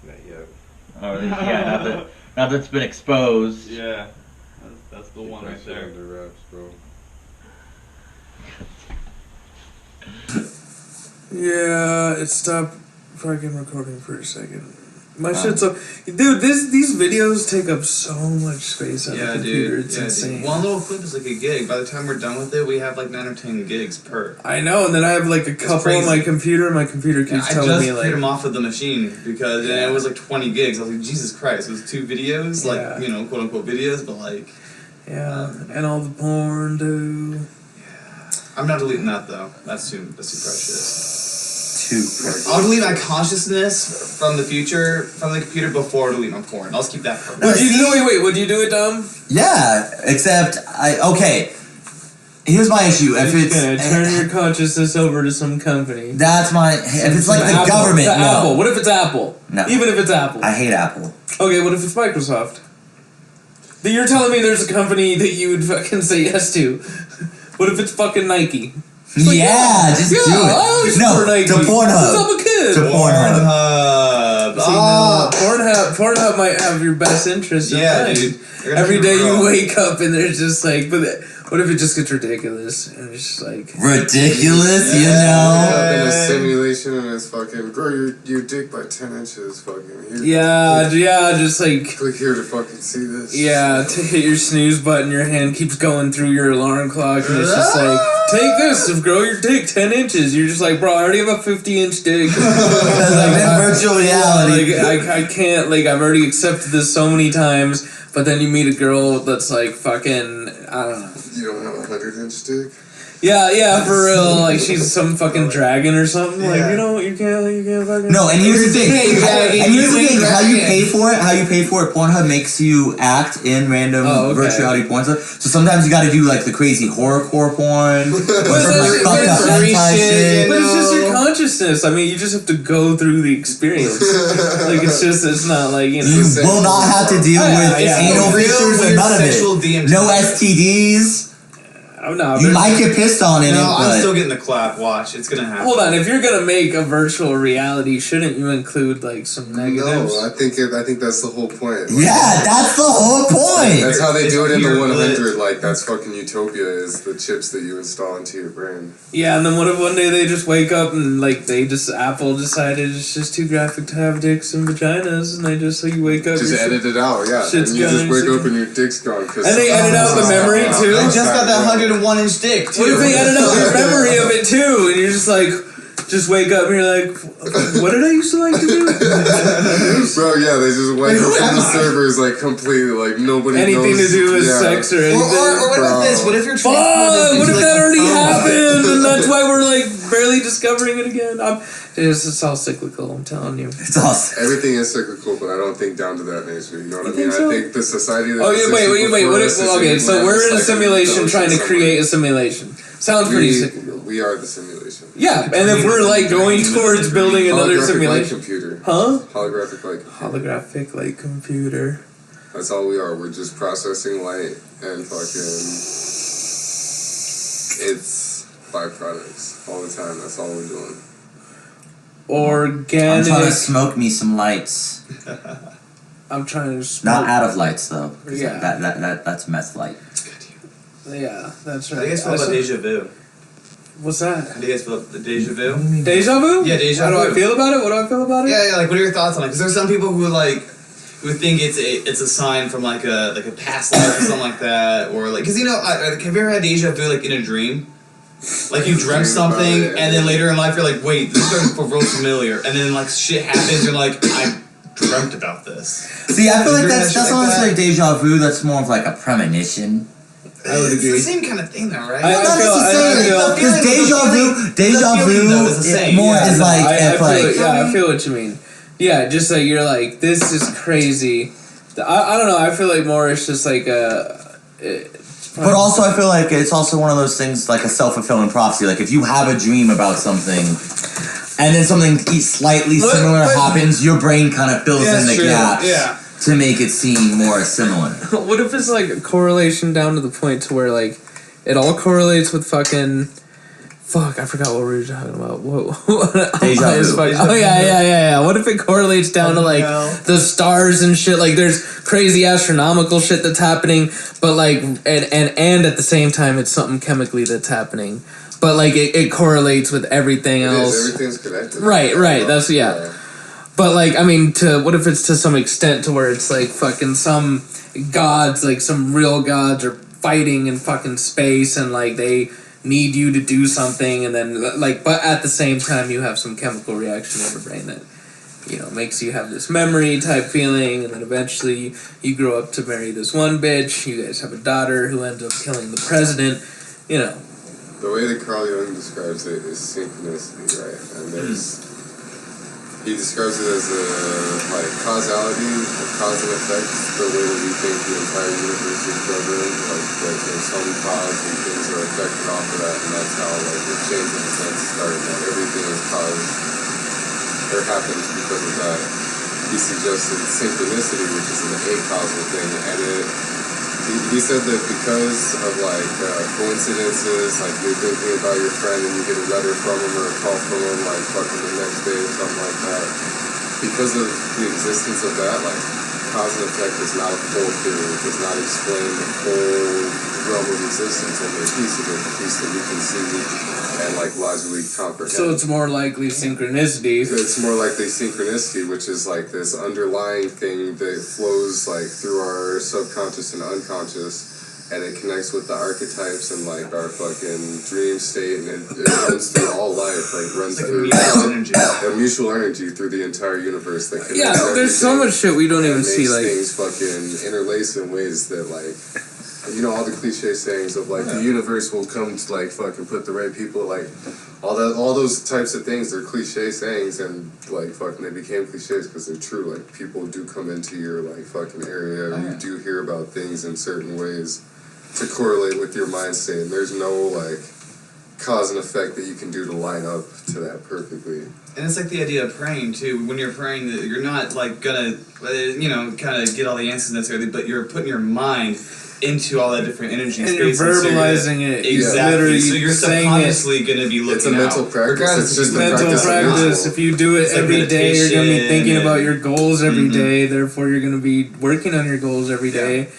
Not yet. Or at least, yeah, now that's been exposed. Yeah. That's the Keep one that right shit there. under wraps, bro. Yeah, it stopped fucking recording for a second. My shit's so... Dude, these videos take up so much space on the Yeah, computer. dude. It's Yeah, insane. dude. One little clip is like a gig. By the time we're done with it, we have like 9 or 10 gigs per. I know, and then I have like a couple on crazy. my computer, and my computer keeps I telling just me cleared like... them off of the machine because and it was like 20 gigs. I was like, Jesus Christ, it was 2 videos, like, Yeah. you know, quote unquote videos, but like... Yeah, and all the porn, dude. I'm not deleting that though. That's too precious. I'll I'll delete my consciousness from the future, from the computer before I delete my porn. I'll just keep that for No, Would you see- do wait, would you do it, Dom? Yeah, except okay. Here's my issue. If You're it's gonna turn your consciousness over to some company. that's my. If it's like the Apple. government, To no. Apple. What if it's Apple? No. Even if it's Apple. I hate Apple. Okay, what if it's Microsoft? Then you're telling me there's a company that you would fucking say yes to. What if it's fucking Nike? It's like, yeah, just do it. I always No, support Nike. to Pornhub. Since I'm a kid. To Pornhub. See, no, Pornhub might have your best interest in Yeah, mind. dude. They're gonna Every be day you real. wake up and there's just like, but what if it just gets ridiculous and it's just like, Ridiculous, you Up know. in a simulation and it's fucking grow your dick by 10 inches. Fucking here. yeah, just like. Click here to fucking see this. Yeah, to hit your snooze button, your hand keeps going through your alarm clock, and it's just like, take this to grow your dick 10 inches. You're just like, bro, I already have a 50-inch dick. Like in virtual reality. Like, I can't, like, I've already accepted this so many times, but then you meet a girl that's like fucking, I don't know. You don't have a 100-inch dick? Yeah, for real, like, she's some fucking dragon or something. Like, Yeah. you can't fucking... No, and here's the thing. Dragon, And here's the thing. How you dragon. pay for it? Pornhub makes you act in random Oh, okay. virtual reality porn stuff. So sometimes you got to do like the crazy horrorcore porn, or some like fucked up hentai shit. But it's just your consciousness. I mean, you just have to go through the experience. Like, it's not like, you know. You will not have to deal Yeah, with yeah. anal Real fissures weird and none of sexual it. DMT. No STDs. Oh, no, You there's- might get pissed on in it, No, I'm but still getting the clap. Watch, it's gonna happen. Hold on, if you're gonna make a virtual reality, shouldn't you include like some negatives? No, I think that's the whole point. yeah, that's the whole point. That's how they It's do it in the pure 100. Like, that's fucking utopia, is the chips that you install into your brain. Yeah, and then what if one day they just wake up and like Apple decided it's just too graphic to have dicks and vaginas, and they just, so you wake up, Just your edit it out, yeah. shit's And you just gone, wake shit- up and your dick's gone. And they edit out the memory, too? I just got that 101-inch dick too. What if they edit out your memory of it too, and you're just like, just wake up and you're like, what did I used to like to do? Bro, yeah, they just wake up from the servers like completely, like nobody Anything knows. to do with yeah. sex or Or anything. what about this? What if you're Fuck! transported What into, if like, that a already phone? happened, and that's why we're like barely discovering it again? It's all cyclical. I'm telling you. It's awesome. Everything is cyclical, but I don't think down to that nature. You know what I You mean? think so? I think the society that Oh yeah, wait. existed What before if? us is Okay, in so land we're in a that's like simulation trying to somewhere. create a simulation. Sounds pretty cyclical. We are the simulation. Yeah, and if we're like going towards building another Holographic light simulation, computer. huh? Holographic light computer. Holographic like computer. That's all we are. We're just processing light and fucking. It's byproducts all the time. That's all we're doing. I'm Organic. trying to smoke me some lights. I'm trying to smoke. Not out of lights though. 'Cause Yeah. That's meth light. Yeah, that's How right. do you guys feel about deja vu? What's that? How do you guys feel about the deja vu? Deja vu? Yeah, deja How do I vu. feel about it? What do I feel about it? Yeah, like what are your thoughts on it? Because there's some people who who think it's a sign from like a past life or something like that, or like, because you know, have you ever had deja vu like in a dream? Like you dreamt something, and then later in life you're like, wait, this is real familiar, and then like shit happens, you're like, I dreamt about this. See, I feel like Have you that's ever had not shit like like deja vu. That's more of like a premonition. I would It's agree. the same kind of thing, though, right? I Not feel- necessarily, because deja vu is the is same. more Yeah, is like if like I feel what you mean. Yeah, just like you're like, this is crazy. I don't know. I feel like more it's just like But also, I feel like it's also one of those things, like a self-fulfilling prophecy. Like, if you have a dream about something, and then something slightly similar happens, your brain kind of fills in the gaps to make it seem more similar. What if it's like a correlation down to the point to where like it all correlates with fucking. Fuck, I forgot what we were talking about. Deja vu. Oh yeah. What if it correlates down to like the stars and shit? Like there's crazy astronomical shit that's happening, but like and at the same time it's something chemically that's happening. But like it correlates with everything else. Everything's connected. Right. That's But like, I mean, what if it's to some extent to where it's like fucking some gods, like some real gods are fighting in fucking space and like they need you to do something, and then like, but at the same time you have some chemical reaction in your brain that, you know, makes you have this memory type feeling, and then eventually you grow up to marry this one bitch, you guys have a daughter who ends up killing the president, you know. The way that Carl Jung describes it is synchronicity, right? And he describes it as like causality, cause and effect, the way that we think the entire universe is governed, like there's some cause and things are affected off of that, and that's how like the chains of events start, that everything is caused or happens because of that. He suggested synchronicity, which is an acausal thing, and he said that because of like coincidences, like you're thinking about your friend and you get a letter from him or a call from him like fucking the next day or something like that, because of the existence of that, like cause and effect is not a full theory, it does not explain the whole realm of existence, only a piece of it, the piece that we can see and like logically comprehend. So it's more likely synchronicity. It's more likely synchronicity, which is like this underlying thing that flows like through our subconscious and unconscious, and it connects with the archetypes and like our fucking dream state, and it runs through all life, like runs through a mutual energy through the entire universe that connects. Yeah, there's so much shit we don't even see. Like things fucking interlace in ways that like. You know, all the cliche sayings of like the universe will come to like fucking put the right people, like all those types of things. They're cliche sayings, and like fucking they became cliches because they're true. Like people do come into your like fucking area, and you do hear about things in certain ways to correlate with your mind state. And there's no like cause and effect that you can do to line up to that perfectly. And it's like the idea of praying too. When you're praying, that you're not like gonna, you know, kind of get all the answers necessarily, but you're putting your mind into all that different energy and space. You're verbalizing it. Exactly. Yeah. So you're subconsciously going to be looking It's a mental out. practice. It's just a mental practice. If you do it It's like every day, you're going to be thinking meditation about your goals every day. Therefore, you're going to be working on your goals every day.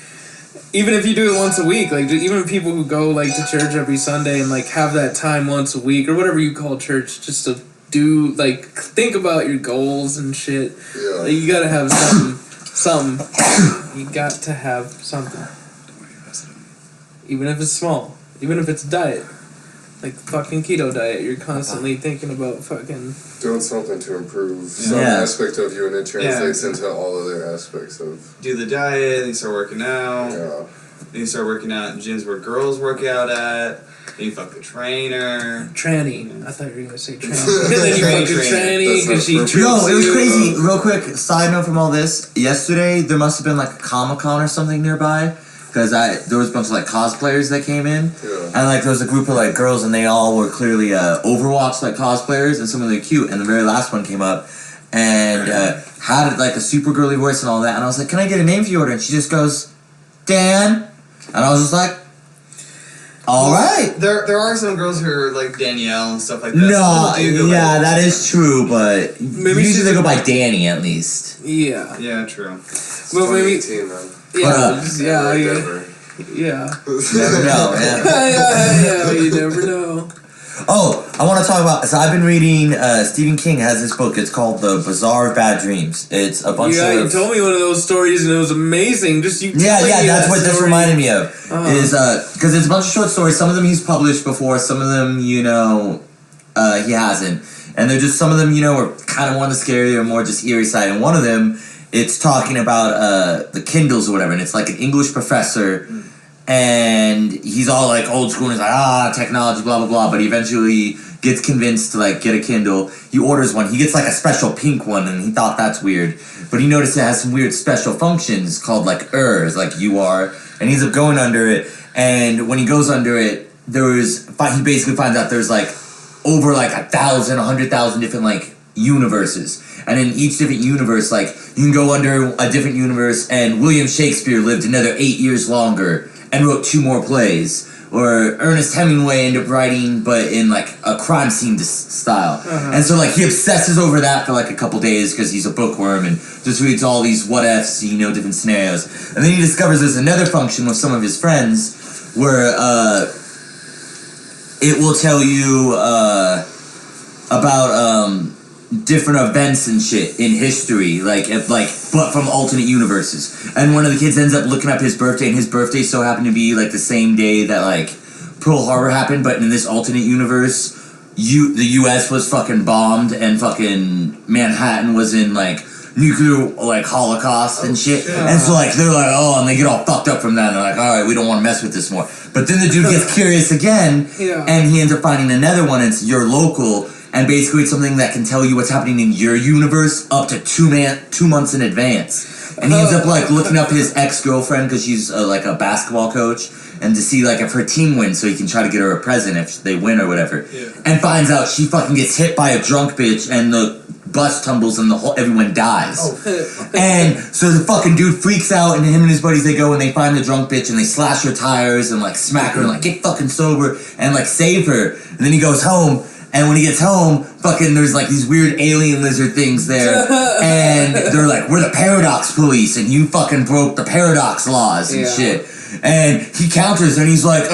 Even if you do it once a week, like even people who go like to church every Sunday and like have that time once a week or whatever you call church, just to do like think about your goals and shit. Yeah. Like, you gotta have something. You got to have something. Even if it's small, even if it's diet, like the fucking keto diet, you're constantly thinking about fucking doing something to improve some aspect of you, and it translates into all other aspects of. Do the diet, then you start working out. Yeah. Then you start working out in gyms where girls work out at. Then you fuck the trainer. Tranny. I thought you were gonna say tranny. And then you fucking tranny because she treats Yo, it was you. crazy. Real quick, side note from all this. Yesterday, there must have been like a Comic-Con or something nearby. Because there was a bunch of like cosplayers that came in, and like there was a group of like girls, and they all were clearly Overwatch like cosplayers, and some of them were cute. And the very last one came up, and had like a super girly voice and all that. And I was like, "Can I get a name for your order?" And she just goes, "Dan," and I was just like, "All right." There are some girls who are like Danielle and stuff like that. No, Some do go by yeah, that. that is true, but Maybe usually they go by Danny at least. Yeah. Yeah, true. Well, maybe. 2018, man. Yeah. Yeah. Never know, yeah. Yeah. You never know. Oh, I want to talk about. So I've been reading. Stephen King has this book. It's called The Bazaar of Bad Dreams. It's a bunch Yeah, of. you told me one of those stories and it was amazing. Just you. Yeah, telling me that's that what this story. reminded me of. Is because it's a bunch of short stories. Some of them he's published before. Some of them, he hasn't. And they're just some of them, are kind of one of the scary or more just eerie side. And one of them, it's talking about the Kindles or whatever, and it's like an English professor. And he's all like old school and he's like, technology, blah, blah, blah. But he eventually gets convinced to like get a Kindle. He orders one. He gets like a special pink one and he thought that's weird. But he noticed it has some weird special functions called like like UR. And he ends up going under it. And when he goes under it, he basically finds out there's like over like 1,000, 100,000 different like universes. And in each different universe, like you can go under a different universe and William Shakespeare lived another 8 years longer and wrote 2 more plays. Or Ernest Hemingway ended up writing, but in like a crime scene style. And so like he obsesses over that for like a couple days because he's a bookworm and just reads all these what ifs, different scenarios. And then he discovers there's another function with some of his friends where it will tell you about different events and shit in history, but from alternate universes. And one of the kids ends up looking up his birthday, and his birthday so happened to be like the same day that like Pearl Harbor happened, but in this alternate universe, the U.S. was fucking bombed, and fucking Manhattan was in like nuclear like holocaust and shit. And so like they're like, oh, and they get all fucked up from that, and they're like, all right, we don't want to mess with this more. But then the dude gets curious again, and he ends up finding another one. It's your local, and basically it's something that can tell you what's happening in your universe up to 2 months in advance. And he ends up like looking up his ex-girlfriend because she's like a basketball coach, and to see like if her team wins, so he can try to get her a present if they win or whatever. And finds out she fucking gets hit by a drunk bitch, and the bus tumbles and everyone dies. And so the fucking dude freaks out, and him and his buddies, they go and they find the drunk bitch, and they slash her tires and like smack her and like get fucking sober and like save her. And then he goes home, and when he gets home, fucking there's like these weird alien lizard things there, and they're like, we're the Paradox Police, and you fucking broke the Paradox laws and shit. And he counters, and he's like,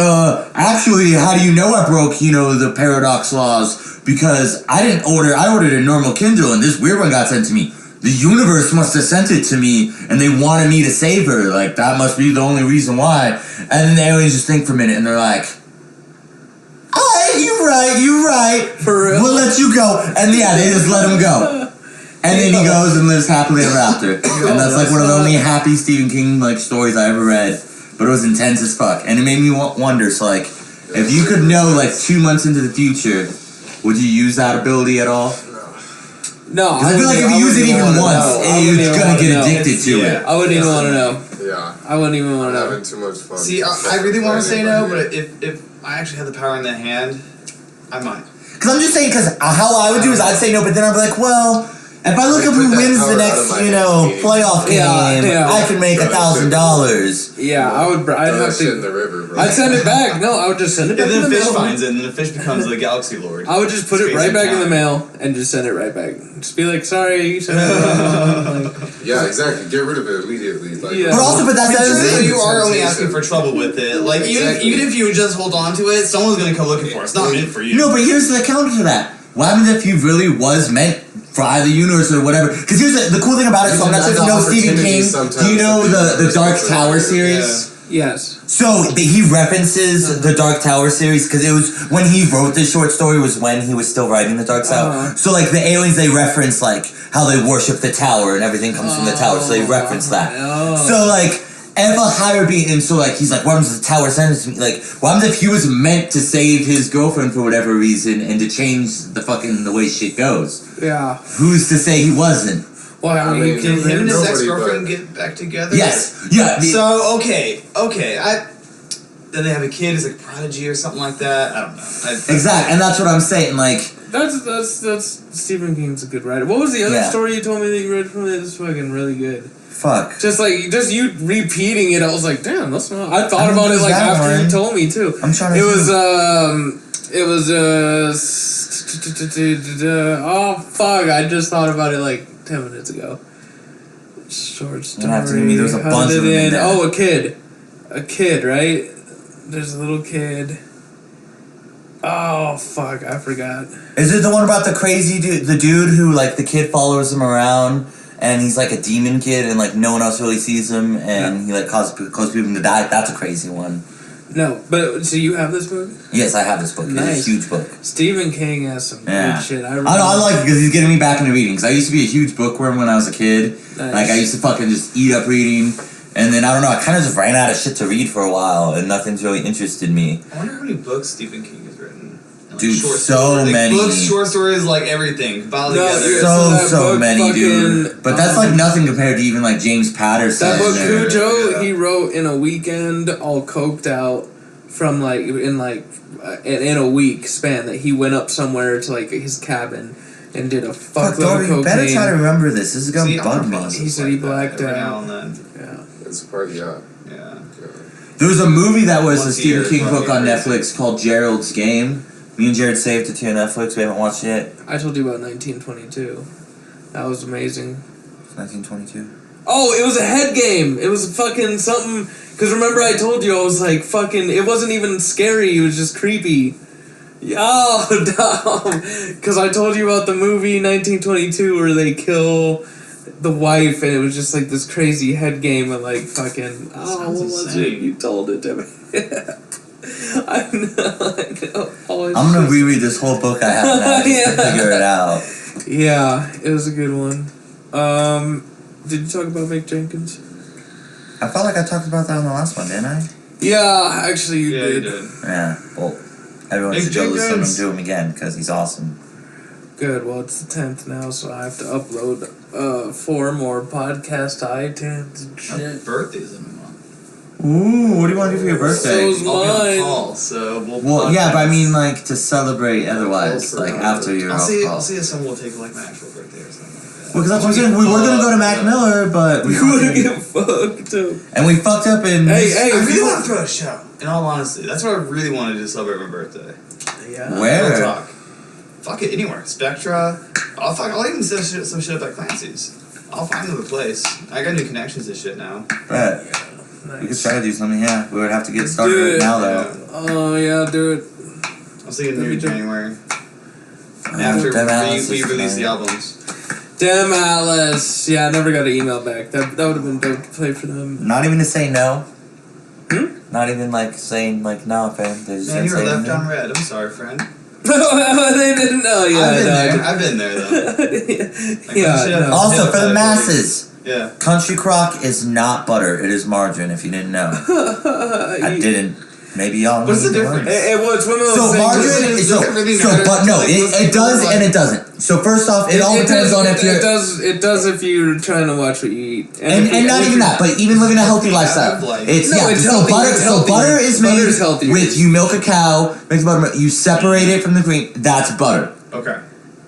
actually, how do you know I broke, the Paradox laws? Because I ordered a normal Kindle, and this weird one got sent to me. The universe must have sent it to me, and they wanted me to save her. Like, that must be the only reason why. And then the aliens just think for a minute, and they're like, alright, you're right. For real? We'll let you go. And yeah, they just let him go. And then he goes and lives happily ever after. And that's like one of the only happy Stephen King like stories I ever read. But it was intense as fuck. And it made me wonder, so like, if you could know like 2 months into the future, would you use that ability at all? No, I feel like if you use it even once, you're gonna get addicted to it. I wouldn't even want to know. Yeah. I wouldn't even want to know. Having too much fun. See, I really want to say no, but if I actually had the power in the hand, I might. Because I'm just saying, because how I would do is I'd say no, but then I'd be like, well, if I look up who wins the next, playoff game, I can make $1,000. Yeah, I'd have shit in to. the river, bro. I'd send it back. No, I would just send it back And in then the the fish mail. finds it, and then the fish becomes the Galaxy Lord. I would just put it right back in the mail and just send it right back. Just be like, sorry, you sent it. Yeah, exactly. Get rid of it immediately. Like, Yeah. But that's the other So thing. you are only asking for trouble with it. Like even if you just hold on to it, someone's gonna come looking for it. It's not meant for you. No, but here's the counter to that. What happens if he really was meant for either universe or whatever? Because here's the cool thing about it. So I'm not sure if you know Stephen King. Do you know the Dark Tower series? Yes. So he references the Dark Tower series because it was when he wrote this short story was when he was still writing the Dark Tower. So like the aliens, they reference like how they worship the tower and everything comes from the tower. So they reference that. So like if a higher being, and so like he's like, what happens if the tower sends to me? Like what happens if he was meant to save his girlfriend for whatever reason and to change the way shit goes? Yeah. Who's to say he wasn't? Well, I mean, Can him and his Nobody, ex-girlfriend but- get back together? Yes. Yeah. So okay. Then they have a kid who's like a prodigy or something like that. I don't know. Exactly, and that's what I'm saying. Like. That's Stephen King's a good writer. What was the other story you told me that you read from it? It's fucking really good. Fuck. Just you repeating it, I was like, damn, that's not. I thought about it like after you told me too. I'm trying to. It was oh fuck! I just thought about it like 10 minutes ago. Short story. There's a bunch of them in there. Oh, a kid, right? There's a little kid. Oh fuck! I forgot. Is it the one about the crazy dude? The dude who like the kid follows him around, and he's like a demon kid, and like no one else really sees him, and he like causes people to die. That's a crazy one. No, but so you have this book? Yes, I have this book. Nice. It's a huge book. Stephen King has some good shit. I like it because he's getting me back into reading. Because I used to be a huge bookworm when I was a kid. Nice. Like I used to fucking just eat up reading, and then I don't know. I kind of just ran out of shit to read for a while, and nothing's really interested me. I wonder how many books Stephen King has written. Like Dude, short so stories, many. Books, short stories, like everything compiled No, together. So many, dude. But that's like nothing compared to even like James Patterson. That book, or- Cujo, he wrote in a weekend, all coked out, from in a week span that he went up somewhere to like his cabin and did a Fuck, fuckload of Dory, you cocaine. better try to remember this. This is gonna bug me. He said he blacked every out. now and then. Yeah. It's part, yeah. There was a movie that was a Once a year Stephen King is book on crazy. Netflix called Gerald's Game. Me and Jared saved it to Netflix. We haven't watched it yet. I told you about 1922. That was amazing. 1922. Oh, it was a head game. It was fucking something. Because remember I told you I was like fucking. It wasn't even scary. It was just creepy. Yo, dumb. Because I told you about the movie 1922 where they kill the wife, and it was just like this crazy head game and like fucking. Oh, sounds what was insane. it? You told it to me. I know. Oh, it's I'm gonna just- reread this whole book I have now just to figure it out. Yeah, it was a good one. Did you talk about Mick Jenkins? I felt like I talked about that on the last one, didn't I? Yeah, actually you Yeah, did. you did. Yeah. Well, everyone Mick should go listen Jenkins. to him again because he's awesome. Good. Well, it's the 10th now, so I have to upload 4 more podcasts to iTunes and My shit. birthday's in a month. Ooh, what do you want to do for your birthday? So's I'll be on mine. call, so we'll. Well, yeah, but I podcast. mean, like, to celebrate otherwise, like, after you're I'll off see. call. I'll see if someone will take like my actual birthday or something like that. Well, because that's what I'm saying. We were gonna go to Mac Miller, but we You wanna fucking- get fucked up. and we fucked up in. Hey, I if really you want to throw a show. In all honesty, that's what I really wanted to celebrate my birthday. Yeah. Where? Real talk. Fuck it, anywhere. Spectra. I'll even set some shit up at Clancy's. I'll find another place. I got new connections and shit now. But we could try to do something. Yeah, we would have to get started Do right it. now, though. Oh, yeah, do it. I was thinking Maybe new just- January. After Dead Atlas we is release fine. the albums. Damn Atlas. Yeah, I never got an email back. That would have been dope to play for them. Not even to say no. Hmm? Not even like saying like no, fam. They just Man, didn't you were say left anything. on red. I'm sorry, friend. They didn't know. Yeah, I've been no, there. I've been there though. yeah, shit. no. Also, for the masses, Yeah. Country Crock is not butter. It is margarine. If you didn't know, I You- didn't. Maybe y'all. What's the need to learn. difference? Well, it's one of those So things. margarine is so, does it really so matter? but no, Like, it does and it doesn't. So first off, it all depends on if you're It does if you're trying to watch what you eat. and not even that, but even living a healthy lifestyle. Like- It's No, yeah. it's So healthy, butter, it's so healthy. butter is made Butter's healthier. with you milk a cow, mix butter, you separate it from the cream. That's butter. Okay.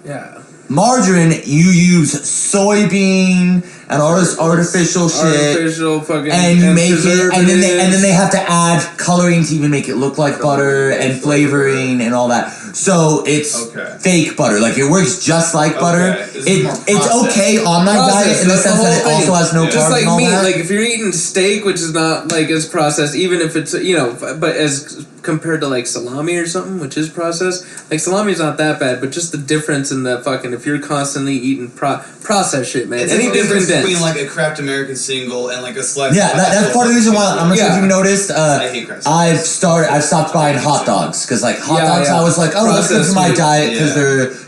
Yeah. Margarine, you use soybean and all this artificial shit. Artificial fucking. And you make it, and then preservatives. they have to add coloring to even make it look like butter and flavoring and all that. So it's Okay. fake butter. Like it works just like butter. Okay. This is more It's processed. okay on my Processed, diet in the that's the sense that it whole also thing. has no Yeah. carbs Just like and all meat, that. like if you're eating steak, which is not like as processed, even if it's but as compared to like salami or something, which is processed, like salami's not that bad, but just the difference in the fucking if you're constantly eating processed shit, man. It's Any the difference different between dense. like a Kraft American single and like a slice. Yeah, that's part of the reason why I'm not sure if Yeah. you noticed. I hate Kraft. I've stopped buying hot dogs because like hot Yeah, dogs, yeah. I was like, oh, that's good for my Processed diet because yeah.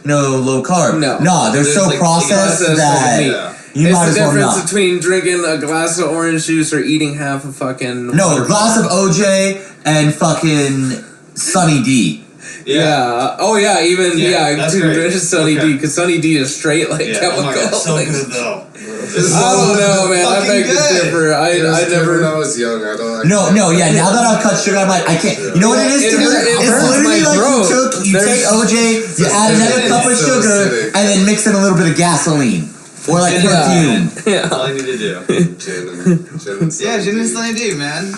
they're low carb. No. they're There's, so like, processed processed that meat. Yeah. you It's might the as well difference not. between drinking a glass of orange juice or eating half a fucking No, water a glass of OJ and fucking Sunny D. Yeah. Oh yeah. Even Yeah, that's dude, great. just Sunny Okay. D because Sunny D is straight like Yeah. chemical. Oh my god, so like- good though. I don't know, man. I Fucking beg to good. differ. I When I never. was young, I don't. No, yeah. Now that I've cut sugar, I'm like, I can't. You know what it is? It dude? hurts- it It's hurts literally my like throat. you take OJ, you add another cup of so sugar, acidic. and then mix in a little bit of gasoline or like Yeah. perfume. Yeah. All I need to do. Gin and Yeah, gin and Sunny D, man.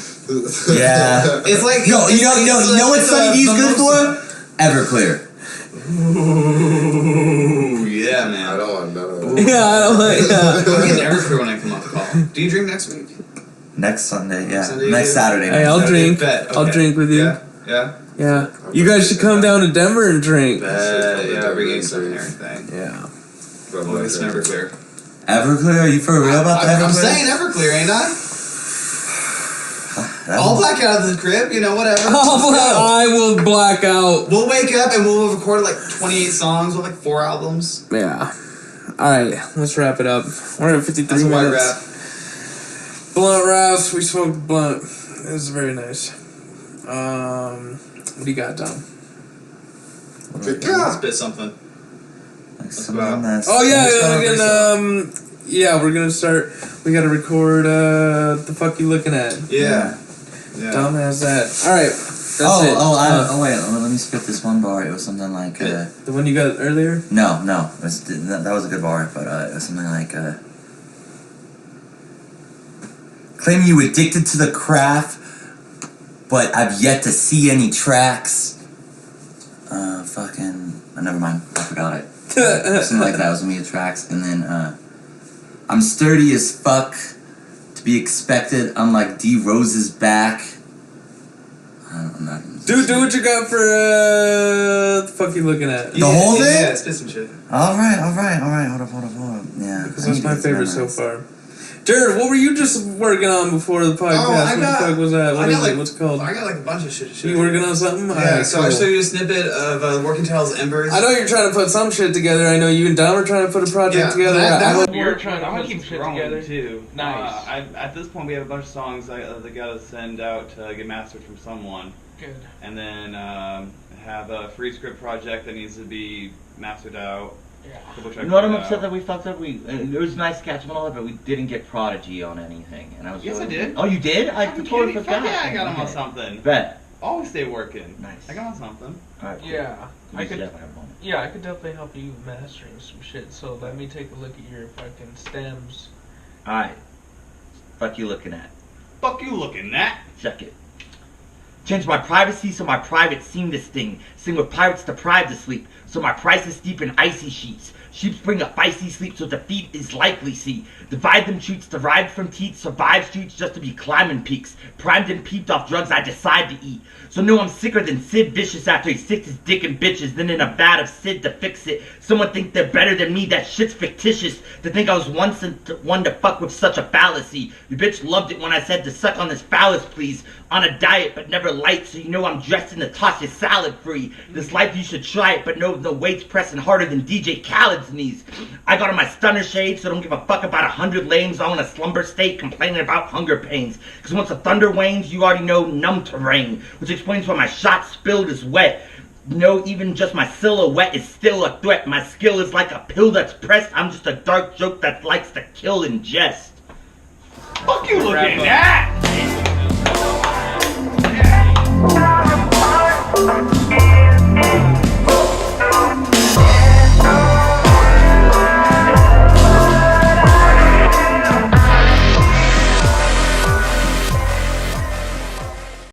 Yeah. It's like Yo, you know what it's Sunny D is the good most- for? Everclear. Ooh, yeah, I man. don't want none of that. Yeah. I don't like that. I'm getting Everclear when I come off call. Do you drink next week? Next Sunday, yeah. Sunday, Next yeah. Saturday. Hey, I'll Saturday? drink. Bet. I'll Okay. drink with you. Yeah. Yeah. Yeah. You guys should come down to Denver and drink. Yeah, bring in stuff and everything. Yeah. But Oh, it's Everclear. Everclear? Are you for real about the Everclear? I'm saying Everclear, ain't I? I'll black out of the crib, whatever. I will black out. We'll wake up and we'll record like 28 songs with like 4 albums. Yeah. All right. Let's wrap it up. We're at 53 That's a white minutes. rap. Blunt wraps. We smoked blunt. It was very nice. What do you got, Tom? Spit something. Someone that's- Oh yeah, Let's go we're gonna start. We gotta record. The fuck you looking at? Yeah. Yeah. Tom has that. All right. That's it. Wait, let me spit this one bar. It was something like, The one you got earlier. no, it was, that was a good bar, but it was something like, claim you addicted to the craft, but I've yet to see any tracks. Never mind, I forgot it. Something like that was me tracks, and then, I'm sturdy as fuck, to be expected, unlike D Rose's back. I'm not even Dude, do what you got for the fuck you looking at? The whole thing? Yeah, spit some shit. All right. Hold up. Yeah. Because that's my favorite so far. Jared, what were you just working on before the podcast? I what got- the fuck was that? What I is got it? like What's it called? I got like a bunch of shit. You working on something? Yeah, Alright, so I cool. showed you a snippet of Working Title's Embers. I know you're trying to put some shit together. I know you and Dom are trying to put a project together. We're trying to put some shit growing, together. too. Nice. At this point, we have a bunch of songs that gotta send out to get mastered from someone, Good. and then have a free script project that needs to be mastered out. Yeah. You know what I'm upset that we fucked up? It was nice catching all of it, but we didn't get Prodigy on anything, and I was. Yes, I did. Oh, you did? I Fucking totally kidding? forgot. Fuck yeah, I got him on Okay. something. Bet. Always stay working. Nice. I got on something. All right. Cool. Yeah. I could. definitely have a moment. Yeah, I could definitely help you mastering some shit. So let me take a look at your fucking stems. All right. Fuck you looking at. Fuck you looking at. Check it. Change my privacy so my private seem to sting. Sing with pirates deprived of sleep, so my price is steep in icy sheets. Sheep bring a feisty sleep, so defeat is likely. See, divide them treats derived from teats, survive streets just to be climbing peaks. Primed and peeped off drugs I decide to eat. So know I'm sicker than Sid Vicious after he sticks his dick in bitches, then in a vat of Sid to fix it. Someone think they're better than me, that shit's fictitious. To think I was once one to fuck with such a fallacy. Your bitch loved it when I said to suck on this phallus, please. On a diet, but never light, so you know I'm dressed in to toss your salad free. This life you should try it, but know the weight's pressing harder than DJ Khaled's knees. I got on my stunner shade, so don't give a fuck about 100 lames all in a slumber state complaining about hunger pains. Cause once the thunder wanes, you already know numb terrain, which explains why my shot spilled is wet. No, even just my silhouette is still a threat. My skill is like a pill that's pressed. I'm just a dark joke that likes to kill in jest. Fuck you looking at.